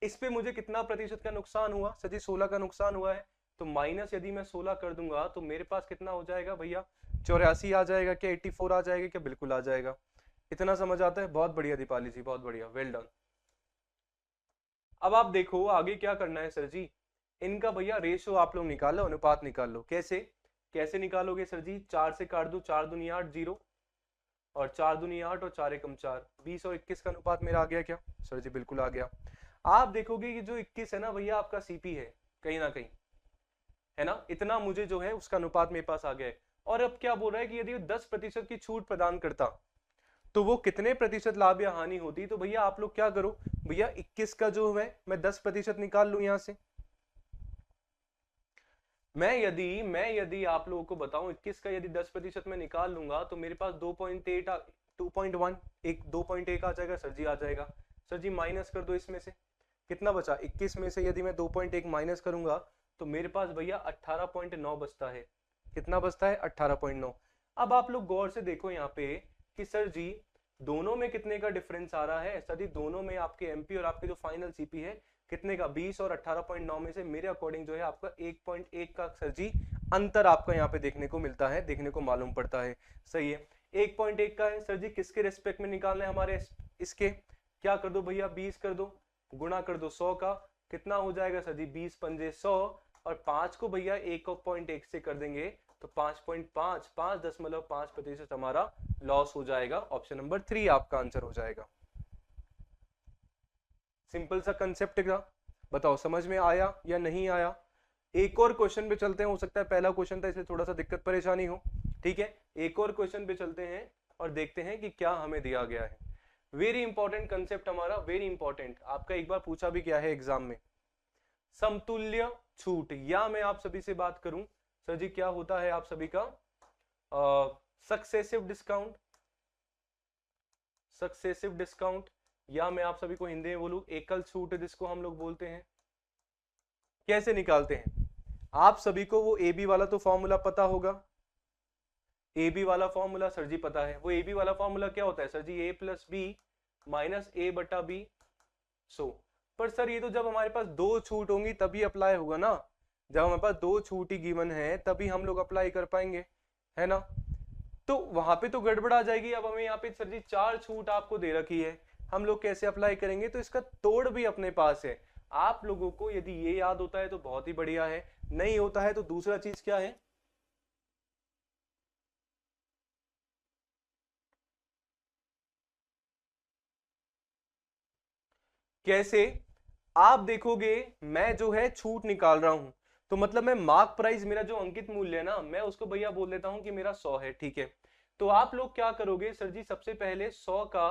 इस पे मुझे कितना प्रतिशत का नुकसान हुआ सर जी, 16 का नुकसान हुआ है, तो माइनस यदि मैं 16 कर दूंगा तो मेरे पास कितना हो जाएगा भैया, 84 आ जाएगा क्या, 84 आ जाएगा क्या, बिल्कुल आ जाएगा। इतना समझ आता है, बहुत बढ़िया दीपाली जी, बहुत बढ़िया, वेल डन। अब आप देखो आगे क्या करना है सर जी, इनका भैया रेशो आप लोग निकालो, अनुपात निकाल लो। कैसे कैसे निकालोगे सर जी, 4 से काट दो, 4 दूनी 8 0, और 4 दूनी 8 और 4 एकम 4, 20 और 21 का अनुपात मेरा आ गया क्या सर जी, बिल्कुल आ गया। आप देखोगे कि जो 21 है ना भैया आपका सीपी है कहीं ना कहीं, है ना, इतना मुझे जो है उसका अनुपात मेरे पास आ गया है। और अब क्या बोल रहा है कि यदि 10% की छूट प्रदान करता तो वो कितने प्रतिशत लाभ या हानि होती, तो भैया आप लोग क्या करो, भैया 21 का जो है मैं 10% निकाल लू यहां से। मैं यदि आप लोगों को बताऊं 21 का यदि 10% में निकाल लूंगा तो मेरे पास 2.8 2.1 एक 2.1 आ जाएगा सर जी, आ जाएगा। सर जी माइनस कर दो इसमें से, कितना बचा, 21 में से यदि मैं 2.1 माइनस करूंगा तो मेरे पास भैया 18.9 बचता है। कितना बचता है, 18.9। अब आप लोग गौर से देखो यहाँ पे कि सर जी दोनों में कितने का डिफरेंस आ रहा है, सर जी दोनों में आपके एमपी और आपके जो फाइनल सीपी है कितने का, 20 और 18.9 में से मेरे अकॉर्डिंग जो है आपका 1.1 का सर जी अंतर आपका यहाँ पे देखने को मिलता है, देखने को मालूम पड़ता है। सही है, 1.1 का है सर जी, किसके रेस्पेक्ट में निकालना है हमारे, इसके, क्या कर दो भैया 20 कर दो, गुणा कर दो 100 का, कितना हो जाएगा सर जी 20 पंजे 100, और 5 को भैया 1.1 से कर देंगे तो 5.5, 5.5% हमारा लॉस हो जाएगा। ऑप्शन नंबर 3 आपका आंसर हो जाएगा। सिंपल सा कंसेप्ट था, बताओ समझ में आया या नहीं आया। एक और क्वेश्चन पे चलते हैं, हो सकता है पहला क्वेश्चन था इसलिए थोड़ा सा दिक्कत परेशानी हो, ठीक है, एक और क्वेश्चन पे चलते हैं और देखते हैं कि क्या हमें दिया गया है। वेरी इंपॉर्टेंट कंसेप्ट हमारा, वेरी इंपॉर्टेंट, आपका एक बार पूछा भी क्या है एग्जाम में, समतुल्य छूट, या मैं आप सभी से बात करूं सर जी क्या होता है आप सभी का सक्सेसिव डिस्काउंट, सक्सेसिव डिस्काउंट, या मैं आप सभी को हिंदी में बोलूं एकल छूट जिसको हम लोग बोलते हैं। कैसे निकालते हैं, आप सभी को वो ए बी वाला तो फॉर्मूला पता होगा, ए बी वाला फॉर्मूला सर जी पता है, वो ए बी वाला फॉर्मूला क्या होता है सर जी, ए प्लस बी माइनस ए बटा बी। सो पर सर ये तो जब हमारे पास दो छूट होंगी तभी अप्लाई होगा ना, जब हमारे पास दो छूट ही गिवन है तभी हम लोग अप्लाई कर पाएंगे, है ना, तो वहां पे तो गड़बड़ आ जाएगी। अब हमें यहाँ पे सर जी 4 छूट आपको दे रखी है, हम लोग कैसे अप्लाई करेंगे, तो इसका तोड़ भी अपने पास है। आप लोगों को यदि ये याद होता है तो बहुत ही बढ़िया है, नहीं होता है तो दूसरा चीज क्या है, कैसे, आप देखोगे मैं जो है छूट निकाल रहा हूं तो मतलब मैं मार्क प्राइस, मेरा जो अंकित मूल्य है ना, मैं उसको भैया बोल देता हूं कि मेरा 100 है, ठीक है। तो आप लोग क्या करोगे सर जी, सबसे पहले 100 का,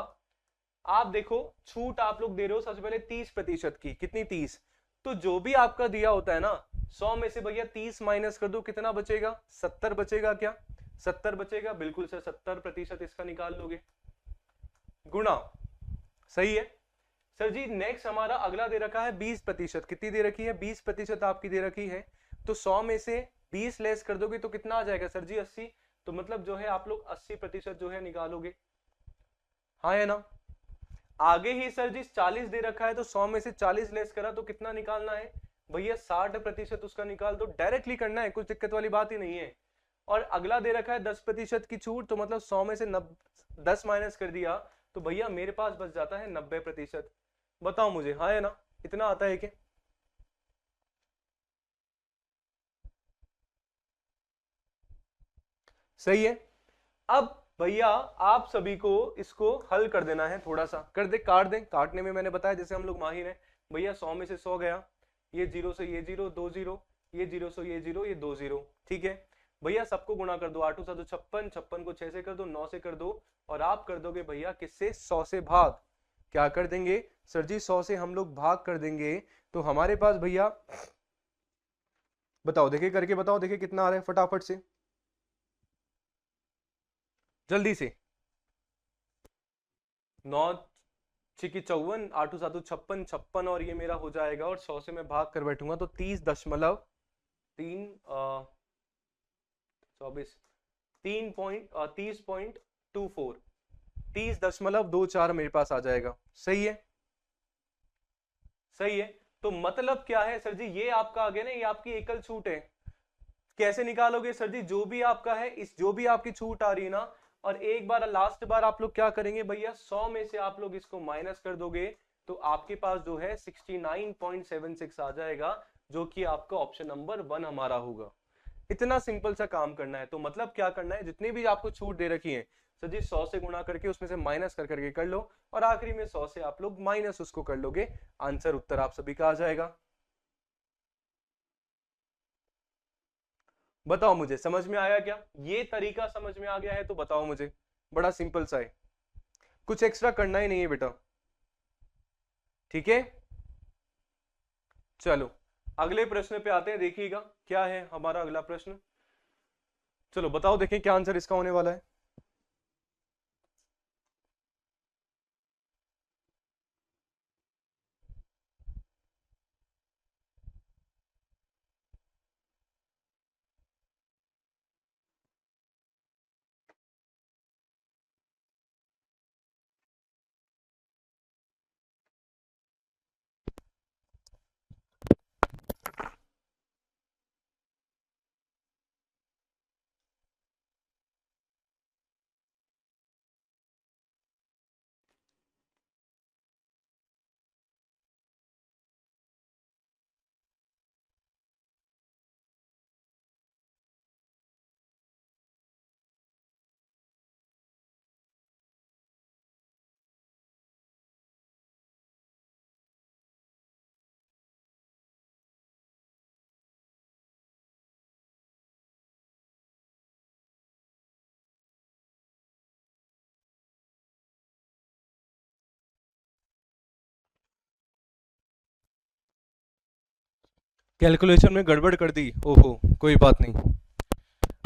आप देखो छूट आप लोग दे रहे हो सबसे पहले 30% की, कितनी 30, तो जो भी आपका दिया होता है ना 100 में से भैया 30 माइनस कर दो, कितना बचेगा, 70 बचेगा क्या, 70 बचेगा, बिल्कुल सर 70% इसका निकाल लोगे, गुणा, सही है। सर जी नेक्स्ट हमारा अगला दे रखा है 20%, कितनी दे रखी है, 20% आपकी दे रखी है, तो 100 में से 20 लेस कर दोगे तो कितना आ जाएगा सर जी 80, तो मतलब जो है आप लोग 80% जो है निकालोगे, हाँ है ना। आगे ही सर जी 40 दे रखा है तो 100 में से 40 लेस करा तो कितना निकालना है भैया, 60% उसका निकाल दो, डायरेक्टली करना है, कुछ दिक्कत वाली बात ही नहीं है। और अगला दे रखा है 10% की छूट, तो मतलब 100 में से 10 माइनस कर दिया तो भैया मेरे पास बच जाता है 90%। बताओ मुझे, हाँ है ना, इतना आता है क्या, सही है। अब भैया आप सभी को इसको हल कर देना है, थोड़ा सा कर दे, काट दे, काटने में मैंने बताया जैसे हम लोग माहिर हैं भैया, 100 में से 100 गया, ये जीरो से ये जीरो, 2 जीरो, ये जीरो से ये जीरो, ये 2 जीरो, ठीक है भैया, सबको गुणा कर दो, 8 7 56, 56 को 6 से कर दो, 9 से कर दो, और आप कर दोगे भैया किससे, 100 से भाग, क्या कर देंगे सर जी 100 से हम लोग भाग कर देंगे, तो हमारे पास भैया बताओ, देखिए करके बताओ, देखिए कितना आ रहा है फटाफट से, जल्दी से, 9 छिकी 54, 8 7 56, 56 और ये मेरा हो जाएगा, और 100 से मैं भाग कर बैठूंगा तो 30.3 24 30.24 30.24 मेरे पास आ जाएगा। सही है, सही है। तो मतलब क्या है सर जी, ये आपका आ गया ना, ये आपकी एकल छूट है। कैसे निकालोगे सर जी, जो भी आपका है, इस जो भी आपकी छूट आ रही है ना, और एक बार लास्ट बार आप लोग क्या करेंगे भैया, 100 में से आप लोग इसको माइनस कर दोगे तो आपके पास जो है 69.76 आ जाएगा, जो कि आपका ऑप्शन नंबर 1 हमारा होगा। इतना सिंपल सा काम करना है। तो मतलब क्या करना है, जितनी भी आपको छूट दे रखी है सर जी, 100 से गुणा करके उसमें से माइनस कर करके कर लो, और आखिरी में 100 से आप लोग माइनस उसको कर लोगे, आंसर उत्तर आप सभी का आ जाएगा। बताओ मुझे समझ में आया क्या? ये तरीका समझ में आ गया है तो बताओ मुझे। बड़ा सिंपल सा है, कुछ एक्स्ट्रा करना ही नहीं है बेटा। ठीक है, चलो अगले प्रश्न पे आते हैं। देखिएगा क्या है हमारा अगला प्रश्न। चलो बताओ, देखें क्या आंसर इसका होने वाला है। कैलकुलेशन में गड़बड़ कर दी, ओहो कोई बात नहीं।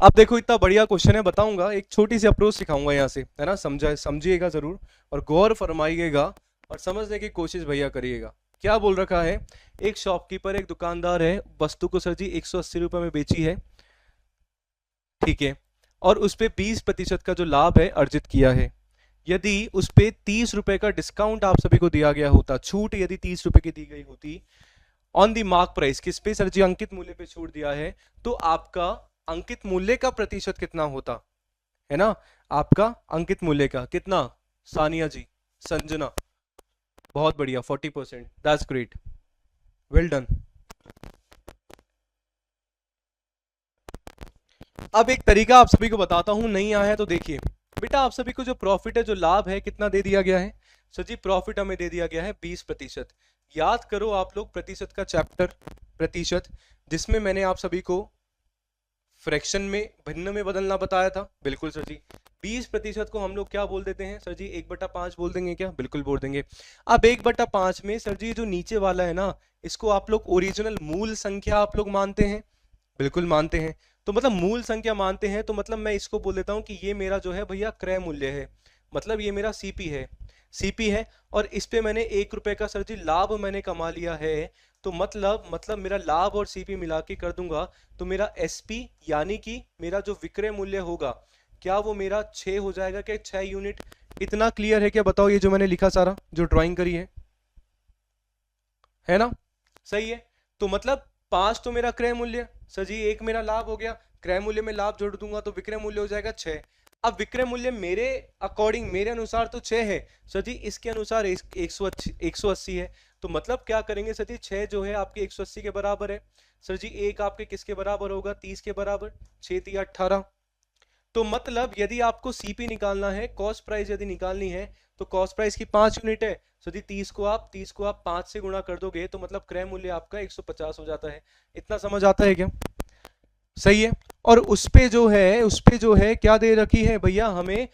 अब देखो इतना बढ़िया क्वेश्चन है, बताऊंगा, एक छोटी सी अप्रोच सिखाऊंगा यहाँ से, है ना, समझिएगा जरूर और गौर फरमाइएगा और समझने की कोशिश भैया करिएगा। क्या बोल रखा है, एक शॉपकीपर, एक दुकानदार है, वस्तु को सर जी 180 रुपए में बेची है, ठीक है, और उस पे 20% का जो लाभ है अर्जित किया है। यदि उस पे 30 रुपए का डिस्काउंट आप सभी को दिया गया होता, छूट यदि 30 रुपए की दी गई होती ऑन दी मार्क प्राइस, किस पे सर जी, अंकित मूल्य पे छूट दिया है, तो आपका अंकित मूल्य का प्रतिशत कितना होता, है ना, आपका अंकित मूल्य का कितना, सानिया जी, संजना, बहुत बढ़िया, 40%, दैट्स ग्रेट, वेल डन। अब एक तरीका आप सभी को बताता हूं, नहीं आया है तो देखिए बेटा, आप सभी को जो प्रॉफिट है, जो लाभ है, कितना दे दिया गया है सर जी, प्रॉफिट हमें दे दिया गया है 20%। याद करो आप लोग प्रतिशत का चैप्टर, प्रतिशत, जिसमें मैंने आप सभी को फ्रैक्शन में, भिन्न में बदलना बताया था, बिल्कुल सर जी। 20% को हम लोग क्या बोल देते हैं सर जी, 1/5 बोल देंगे क्या, बिल्कुल बोल देंगे। अब 1/5 में सर जी जो नीचे वाला है ना, इसको आप लोग ओरिजिनल मूल संख्या आप लोग मानते हैं, बिल्कुल मानते हैं। तो मतलब मूल संख्या मानते हैं, तो मतलब मैं इसको बोल देता हूं कि ये मेरा जो है भैया क्रय मूल्य है, मतलब ये मेरा सीपी है, सीपी है, और इस पे मैंने 1 रुपए का सर जी लाभ मैंने कमा लिया है, तो मतलब मेरा लाभ और सीपी मिला के कर दूंगा, तो मेरा एसपी यानी कि मेरा जो विक्रय मूल्य होगा, क्या वो मेरा 6 हो जाएगा क्या, 6 यूनिट। इतना क्लियर है क्या, बताओ, ये जो मैंने लिखा सारा, जो ड्राइंग करी है ना, सही है। तो मतलब 5 तो मेरा क्रय मूल्य सर जी, 1 मेरा लाभ हो गया, क्रय मूल्य में लाभ जोड़ दूंगा तो विक्रय मूल्य हो जाएगा 6। अब विक्रय मूल्य मेरे अकॉर्डिंग, मेरे अनुसार तो 6 है सर जी, इसके अनुसार 180 है, तो मतलब क्या करेंगे सर जी, 6 जो है आपके 180 के बराबर है सर जी, 1 आपके किसके बराबर होगा, 30 के बराबर, 6 3 18। तो मतलब यदि आपको सीपी निकालना है, कॉस्ट प्राइस यदि निकालनी है, तो कॉस्ट प्राइस की 5 यूनिट है सो जी, 30 को आप 5 से गुणा कर दोगे, तो मतलब क्रय मूल्य आपका 150 हो जाता है। इतना समझ आता है क्या, सही है। और उस पे जो है क्या दे रखी है भैया, हमें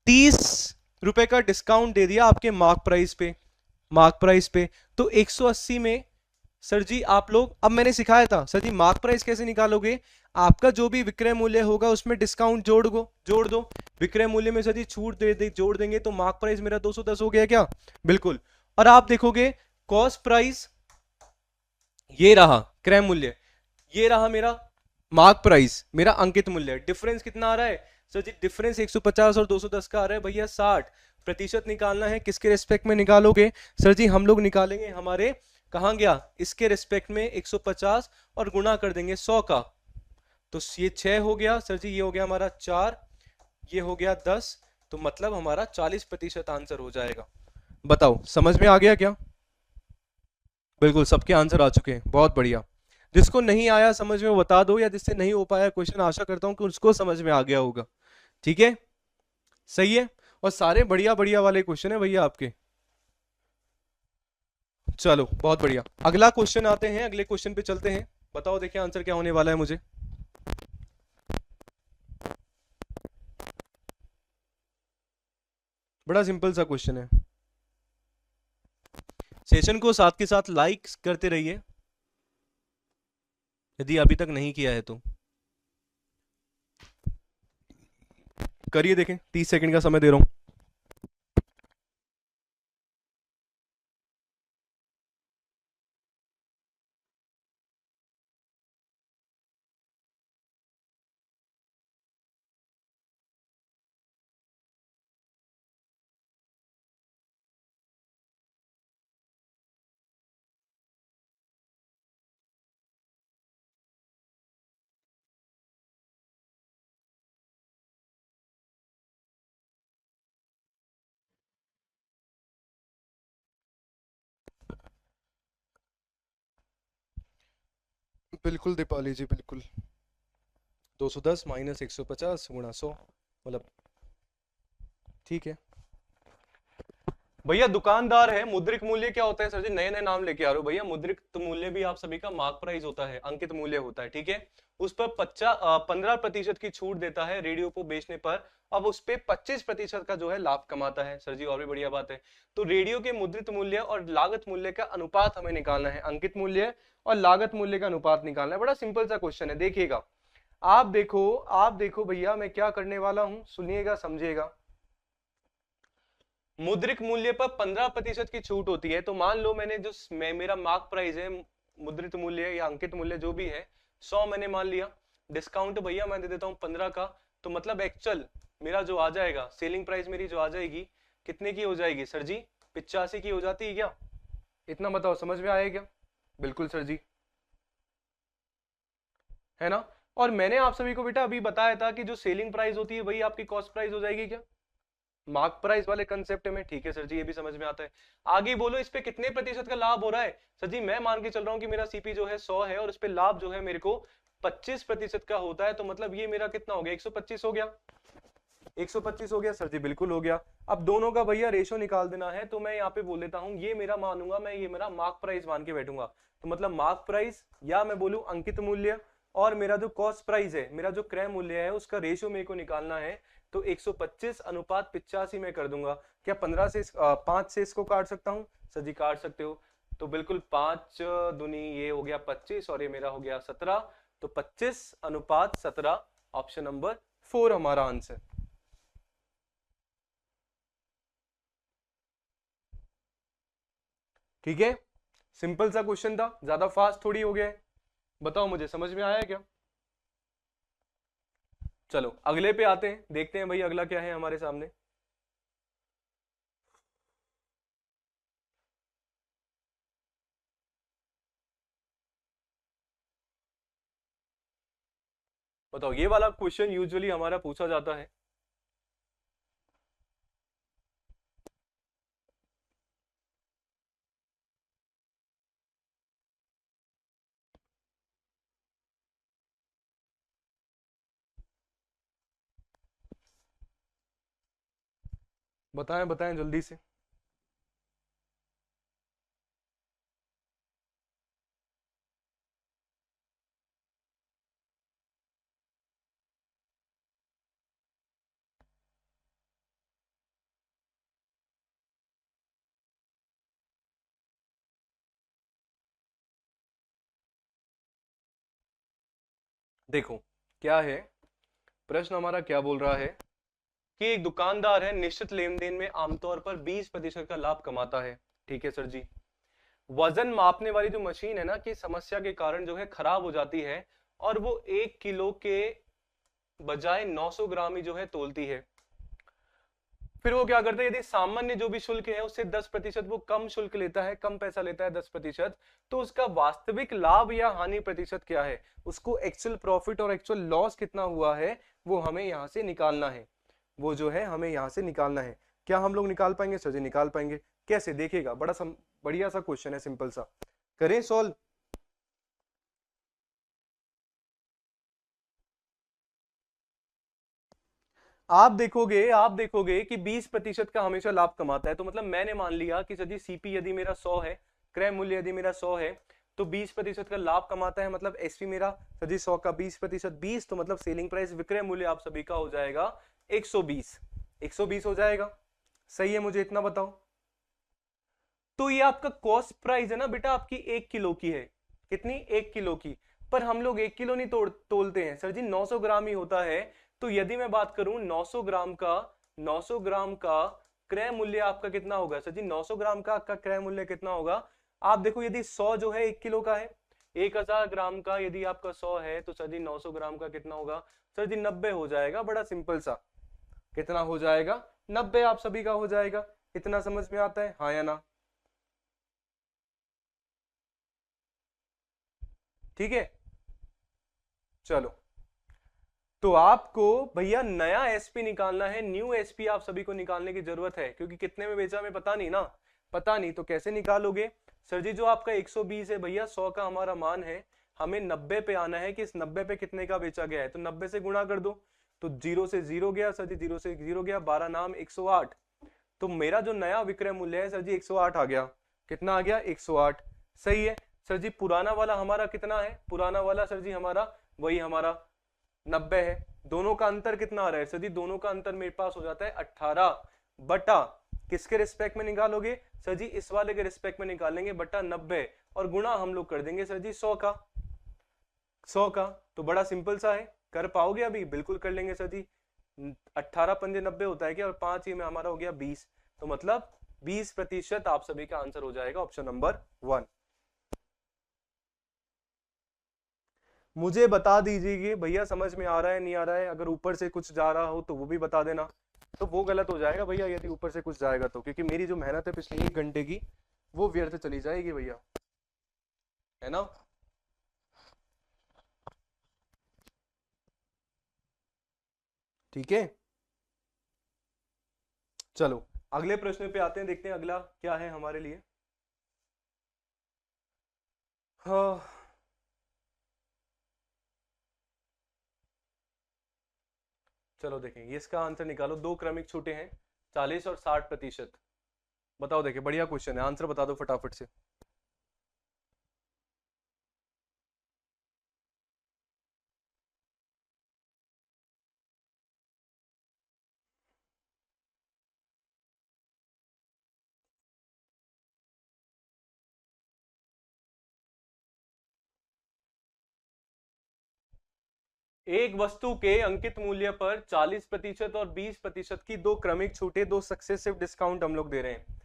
30 रुपए का डिस्काउंट दे दिया आपके मार्क प्राइस पे, मार्क प्राइस पे, तो 180 में सर जी आप लोग, अब मैंने सिखाया था सर जी मार्क प्राइस कैसे निकालोगे, आपका जो भी विक्रय मूल्य होगा उसमें डिस्काउंट जोड़ दो। विक्रय मूल्य में सर जी छूट जोड़ देंगे तो मार्क प्राइस मेरा 210 हो गया क्या? बिल्कुल। और आप देखोगे कॉस्ट प्राइस ये रहा, क्रय मूल्य ये रहा मेरा, मार्क प्राइस मेरा अंकित मूल्य। डिफरेंस कितना आ रहा है सर जी? डिफरेंस 150 और 210 का आ रहा है भैया 60%। निकालना है किसके रिस्पेक्ट में निकालोगे सर जी? हम लोग निकालेंगे हमारे, कहां गया, इसके रिस्पेक्ट में 150 और गुणा कर देंगे 100 का, तो ये 6 हो गया सर जी, ये हो गया हमारा 4, ये हो गया 10, तो मतलब हमारा 40% आंसर हो जाएगा। बताओ समझ में आ गया क्या? बिल्कुल, सबके आंसर आ चुके हैं, बहुत बढ़िया। जिसको नहीं आया समझ में वो बता दो, या जिससे नहीं हो पाया क्वेश्चन, आशा करता हूं कि उसको समझ में आ गया होगा। ठीक है, सही है। और सारे बढ़िया बढ़िया वाले क्वेश्चन है भैया आपके। चलो बहुत बढ़िया, अगला क्वेश्चन आते हैं, अगले क्वेश्चन पे चलते हैं। बताओ देखिए आंसर क्या होने वाला है मुझे। बड़ा सिंपल सा क्वेश्चन है। सेशन को साथ के साथ लाइक करते रहिए यदि अभी तक नहीं किया है तो करिए। देखें 30 सेकंड का समय दे रहा हूं। बिल्कुल दीपाली जी, बिल्कुल। 210 माइनस 150 गुणा 100, मतलब ठीक है भैया। दुकानदार है, मुद्रिक मूल्य क्या होता है सर जी? नए नए नाम लेके आ रहे हो भैया। मुद्रिक मूल्य भी आप सभी का मार्क प्राइस होता है, अंकित मूल्य होता है, ठीक है। उस पर 15% की छूट देता है रेडियो को बेचने पर। अब उस पे 25% का जो है लाभ कमाता है सर जी। और भी बढ़िया बात है। तो रेडियो के मुद्रित मूल्य और लागत मूल्य का अनुपात हमें निकालना है, अंकित मूल्य और लागत मूल्य का अनुपात निकालना है। बड़ा सिंपल सा क्वेश्चन है, देखिएगा। आप देखो भैया, मैं क्या करने वाला हूं, सुनिएगा समझिएगा। मुद्रिक मूल्य पर 15% की छूट होती है, तो मान लो मैंने जो मेरा मार्क प्राइस है, मुद्रित मूल्य या अंकित मूल्य जो भी है, 100 मैंने मान लिया। डिस्काउंट भैया मैं दे देता हूं 15 का, तो मतलब एक्चुअल मेरा जो आ जाएगा, सेलिंग प्राइस मेरी जो आ जाएगी, कितने की हो जाएगी सर जी? 85 की हो जाती है क्या? इतना बताओ, समझ में आया क्या? बिल्कुल सर जी, है ना। और मैंने आप सभी को बेटा अभी बताया था कि जो सेलिंग प्राइस होती है वही आपकी कॉस्ट प्राइस हो जाएगी क्या, मार्क प्राइस वाले कंसेप्ट में। ठीक है सर जी, ये भी समझ में आता है। आगे बोलो, इस पे कितने प्रतिशत का लाभ हो रहा है सर जी? मैं मान के चल रहा हूं कि मेरा सीपी जो है 100 है और इस पे लाभ जो है मेरे को 25% का होता है, तो मतलब ये मेरा कितना हो गया, 125 हो गया। 125 हो गया सर जी, बिल्कुल हो गया। अब दोनों का भैया रेशो निकाल देना है, तो मैं यहाँ पे बोल देता हूँ, ये मेरा मानूंगा मैं, ये मेरा मार्क प्राइस मान के बैठूंगा। तो मतलब मार्क प्राइस, या मैं बोलूं अंकित मूल्य, और मेरा जो कॉस्ट प्राइस है, मेरा जो क्रय मूल्य है, उसका रेशियो मेरे को निकालना है। तो 125 अनुपात 85 में कर दूंगा। क्या 15 से 5 से इसको काट सकता हूँ सर जी? काट सकते हो। तो बिल्कुल 5 दूनी ये हो गया 25 और ये मेरा हो गया 17, तो 25 अनुपात 17, ऑप्शन नंबर 4 हमारा आंसर। ठीक है, सिंपल सा क्वेश्चन था, ज्यादा फास्ट थोड़ी हो गया है। बताओ मुझे समझ में आया क्या? चलो अगले पे आते हैं, देखते हैं भाई अगला क्या है हमारे सामने। बताओ, ये वाला क्वेश्चन यूजुअली हमारा पूछा जाता है। बताएं बताएं जल्दी से। देखो क्या है प्रश्न हमारा, क्या बोल रहा है कि एक दुकानदार है, निश्चित लेन देन में आमतौर पर 20% का लाभ कमाता है। ठीक है सर जी। वजन मापने वाली जो मशीन है ना, कि समस्या के कारण जो है खराब हो जाती है और वो 1 किलो के बजाय 900 ग्राम ही जो है तोलती है। फिर वो क्या करता है, यदि सामान्य जो भी शुल्क है उससे 10% वो कम शुल्क लेता है, कम पैसा लेता है 10%, तो उसका वास्तविक लाभ या हानि प्रतिशत क्या है, उसको एक्चुअल प्रॉफिट और एक्चुअल लॉस कितना हुआ है वो हमें यहां से निकालना है। वो जो है हमें यहां से निकालना है। क्या हम लोग निकाल पाएंगे सर जी? निकाल पाएंगे। कैसे देखेगा, बढ़िया सा क्वेश्चन है, सिंपल सा, करें सॉल्व। आप देखोगे कि 20% का हमेशा लाभ कमाता है, तो मतलब मैंने मान लिया कि सर सीपी यदि मेरा 100 है, क्रय मूल्य यदि मेरा 100 है, तो 20% का लाभ कमाता है, मतलब एसपी मेरा सर 100 का 20%, 20 तो मतलब सेलिंग प्राइस, विक्रय मूल्य आप सभी का हो जाएगा 120, 120 हो जाएगा। सही है, मुझे इतना बताओ। तो ये आपका कॉस्ट प्राइस है ना बेटा, आपकी 1 किलो की है। कितनी? 1 किलो की। पर हम लोग 1 किलो नहीं तोलते हैं सर जी, 900 ग्राम ही होता है। तो यदि मैं बात करूं 900 ग्राम का, 900 ग्राम का क्रय मूल्य आपका कितना होगा सर जी? 900 ग्राम का आपका क्रय मूल्य कितना होगा? आप देखो, यदि 100 जो है 1 किलो का है, 1000 ग्राम का यदि आपका 100 है, तो सर जी 900 ग्राम का कितना होगा सर जी? 90 हो जाएगा। बड़ा सिंपल सा। कितना हो जाएगा? 90 आप सभी का हो जाएगा। इतना समझ में आता है, हाँ या ना? ठीक है, चलो। तो आपको भैया नया एसपी निकालना है, न्यू एसपी आप सभी को निकालने की जरूरत है, क्योंकि कितने में बेचा हमें पता नहीं ना, पता नहीं। तो कैसे निकालोगे सर जी? जो आपका 120 है भैया, 100 का हमारा मान है, हमें 90 पे आना है कि इस 90 पे कितने का बेचा गया है, तो 90 से गुणा कर दो। तो 0 से 0 गया सर जी, 0 से 0 गया, 12 नाम 108। तो मेरा जो नया विक्रय मूल्य है सर जी 108 आ गया। कितना आ गया? 108। सही है सर जी। पुराना वाला हमारा कितना है? पुराना वाला सर जी हमारा वही हमारा 90 है। दोनों का अंतर कितना आ रहा है सर जी? दोनों का अंतर मेरे पास हो जाता है 18 बटा, किसके रिस्पेक्ट में निकालोगे सर जी? इस वाले के रिस्पेक्ट में निकालेंगे, बटा 90, और गुणा हम लोग कर देंगे सर जी 100 का, 100 का। तो बड़ा सिंपल सा है, कर पाओगे अभी? बिल्कुल कर लेंगे सर जी। 18 पंजे 90 होता है क्या? और 5 ही में हमारा हो गया 20, तो मतलब 20% आप सभी का आंसर हो जाएगा ऑप्शन नंबर 1। मुझे बता दीजिए कि भैया समझ में आ रहा है नहीं आ रहा है। अगर ऊपर से कुछ जा रहा हो तो वो भी बता देना, तो वो गलत हो जाएगा भैया यदि ऊपर से कुछ जाएगा तो, क्योंकि मेरी जो मेहनत है पिछले 1 घंटे की वो व्यर्थ चली जाएगी भैया, है ना? ठीक है, चलो अगले प्रश्न पे आते हैं, देखते हैं अगला क्या है हमारे लिए। हाँ, चलो देखें, ये इसका आंसर निकालो। दो क्रमिक छूटे हैं, 40 और 60%। बताओ, देखिए बढ़िया क्वेश्चन है, आंसर बता दो फटाफट से। एक वस्तु के अंकित मूल्य पर 40% और 20% की दो क्रमिक छूटें, दो सक्सेसिव डिस्काउंट हम लोग दे रहे हैं,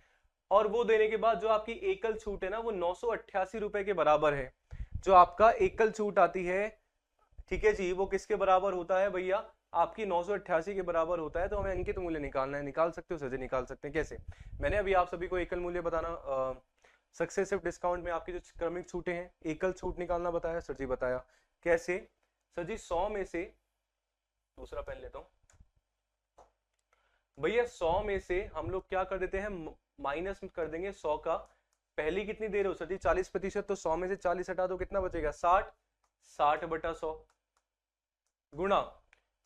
और वो देने के बाद जो आपकी एकल छूट है ना, वो 988 रुपए के बराबर है। जो आपका एकल छूट आती है, ठीक है जी, वो किसके बराबर होता है भैया? आपकी 988 के बराबर होता है। तो हमें अंकित मूल्य निकालना है। निकाल सकते हो सर जी? निकाल सकते हैं। कैसे? मैंने अभी आप सभी को एकल मूल्य बताना, सक्सेसिव डिस्काउंट में आपकी जो क्रमिक छूटें हैं, एकल छूट निकालना बताया सर जी। बताया कैसे सर जी? 100 में से, दूसरा पेन लेता हूं भैया, 100 में से हम लोग क्या कर देते हैं? माइनस कर देंगे 100 का। पहली कितनी दे रहे हो सर जी? 40%। तो 100 में से 40 हटा दो, कितना बचेगा? 60। 60 बटा 100 गुणा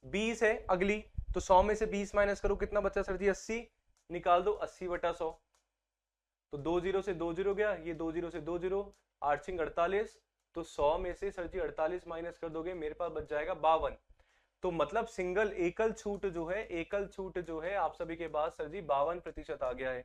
20 है अगली, तो 100 में से 20 माइनस करो, कितना बचा सर जी? 80। निकाल दो 80 बटा 100। तो 2 जीरो से 2 जीरो गया, ये 2 जीरो से 2 जीरो, 8 सिंह 48। तो 100 में से सर जी 48 माइनस कर दोगे, मेरे पास बच जाएगा 52। तो मतलब सिंगल एकल छूट जो है, एकल छूट जो है आप सभी के पास सर जी 52% आ गया है।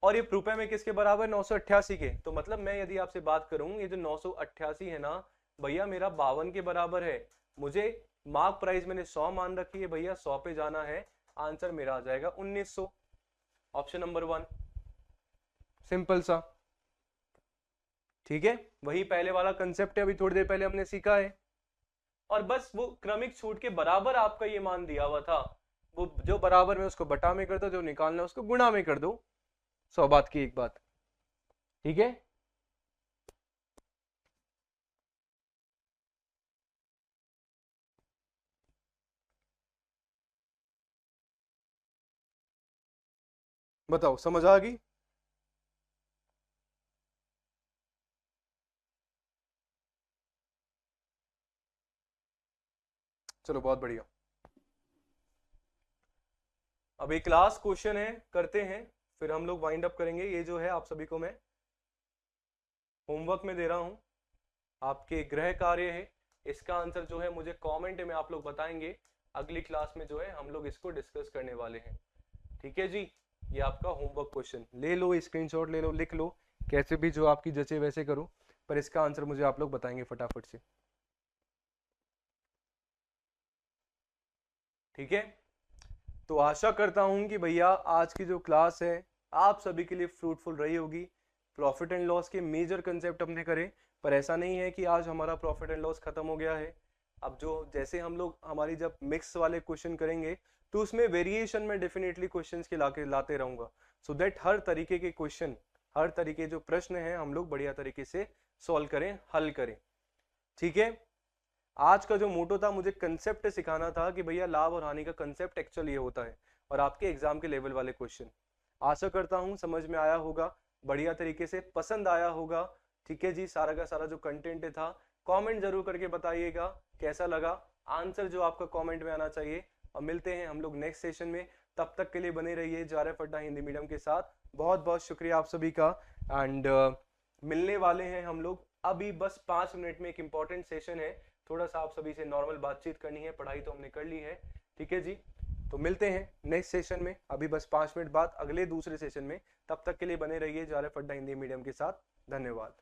और ये रुपए में किसके बराबर? 988 के। तो मतलब मैं यदि आपसे बात करूं, ये जो 988 है ना, भैया मेरा 52 के बराबर है, मुझे मार्क प्राइस मैंने 100 मान रखी है भैया, 100 पे जाना है, आंसर मेरा आ जाएगा 1900। ऑप्शन नंबर 1, सिंपल सा। ठीक है, वही पहले वाला कंसेप्ट है, अभी थोड़ी देर पहले हमने सीखा है। और बस वो क्रमिक छूट के बराबर आपका ये मान दिया हुआ था, वो जो बराबर में उसको बटा में कर दो, जो निकालना है उसको गुणा में कर दो। 100 बात की एक बात। ठीक है, बताओ समझ आ गई? चलो बहुत बढ़िया। अब एक लास्ट क्वेश्चन है, करते हैं, फिर हम लोग वाइंड अप करेंगे। ये जो है आप सभी को मैं होमवर्क में दे रहा हूं, आपके गृह कार्य है, इसका आंसर जो है मुझे कमेंट में आप लोग बताएंगे, अगली क्लास में जो है हम लोग इसको डिस्कस करने वाले हैं। ठीक है जी, ये आपका होमवर्क क्वेश्चन ले लो, स्क्रीनशॉट ले लो, लिख लो, कैसे भी जो आपकी जचे वैसे करो, पर इसका आंसर मुझे आप लोग बताएंगे फटाफट से। ठीक है, तो आशा करता हूं कि भैया आज की जो क्लास है आप सभी के लिए फ्रूटफुल रही होगी। प्रॉफिट एंड लॉस के मेजर कंसेप्ट हमने करे, पर ऐसा नहीं है कि आज हमारा प्रॉफिट एंड लॉस खत्म हो गया है। अब जो जैसे हम लोग हमारी जब मिक्स वाले क्वेश्चन करेंगे तो उसमें वेरिएशन में डेफिनेटली क्वेश्चंस के लाते रहूंगा, सो दैट हर तरीके के क्वेश्चन, हर तरीके जो प्रश्न हैं हम लोग बढ़िया तरीके से सॉल्व करें, हल करें। ठीक है, आज का जो मोटो था, मुझे कंसेप्ट सिखाना था कि भैया लाभ और हानि का कंसेप्ट एक्चुअली ये होता है, और आपके एग्जाम के लेवल वाले क्वेश्चन। आशा करता हूं समझ में आया होगा, बढ़िया तरीके से पसंद आया होगा। ठीक है जी, सारा का सारा जो कंटेंट था, कमेंट जरूर करके बताइएगा कैसा लगा, आंसर जो आपका कमेंट में आना चाहिए। और मिलते हैं हम लोग नेक्स्ट सेशन में, तब तक के लिए बने रहिए JRF अड्डा हिंदी मीडियम के साथ। बहुत बहुत शुक्रिया आप सभी का। एंड मिलने वाले हैं हम लोग अभी बस 5 मिनट में, एक इंपॉर्टेंट सेशन है, थोड़ा सा आप सभी से नॉर्मल बातचीत करनी है, पढ़ाई तो हमने कर ली है। ठीक है जी, तो मिलते हैं नेक्स्ट सेशन में, अभी बस 5 मिनट बाद अगले दूसरे सेशन में। तब तक के लिए बने रहिए JRF अड्डा हिंदी मीडियम के साथ। धन्यवाद।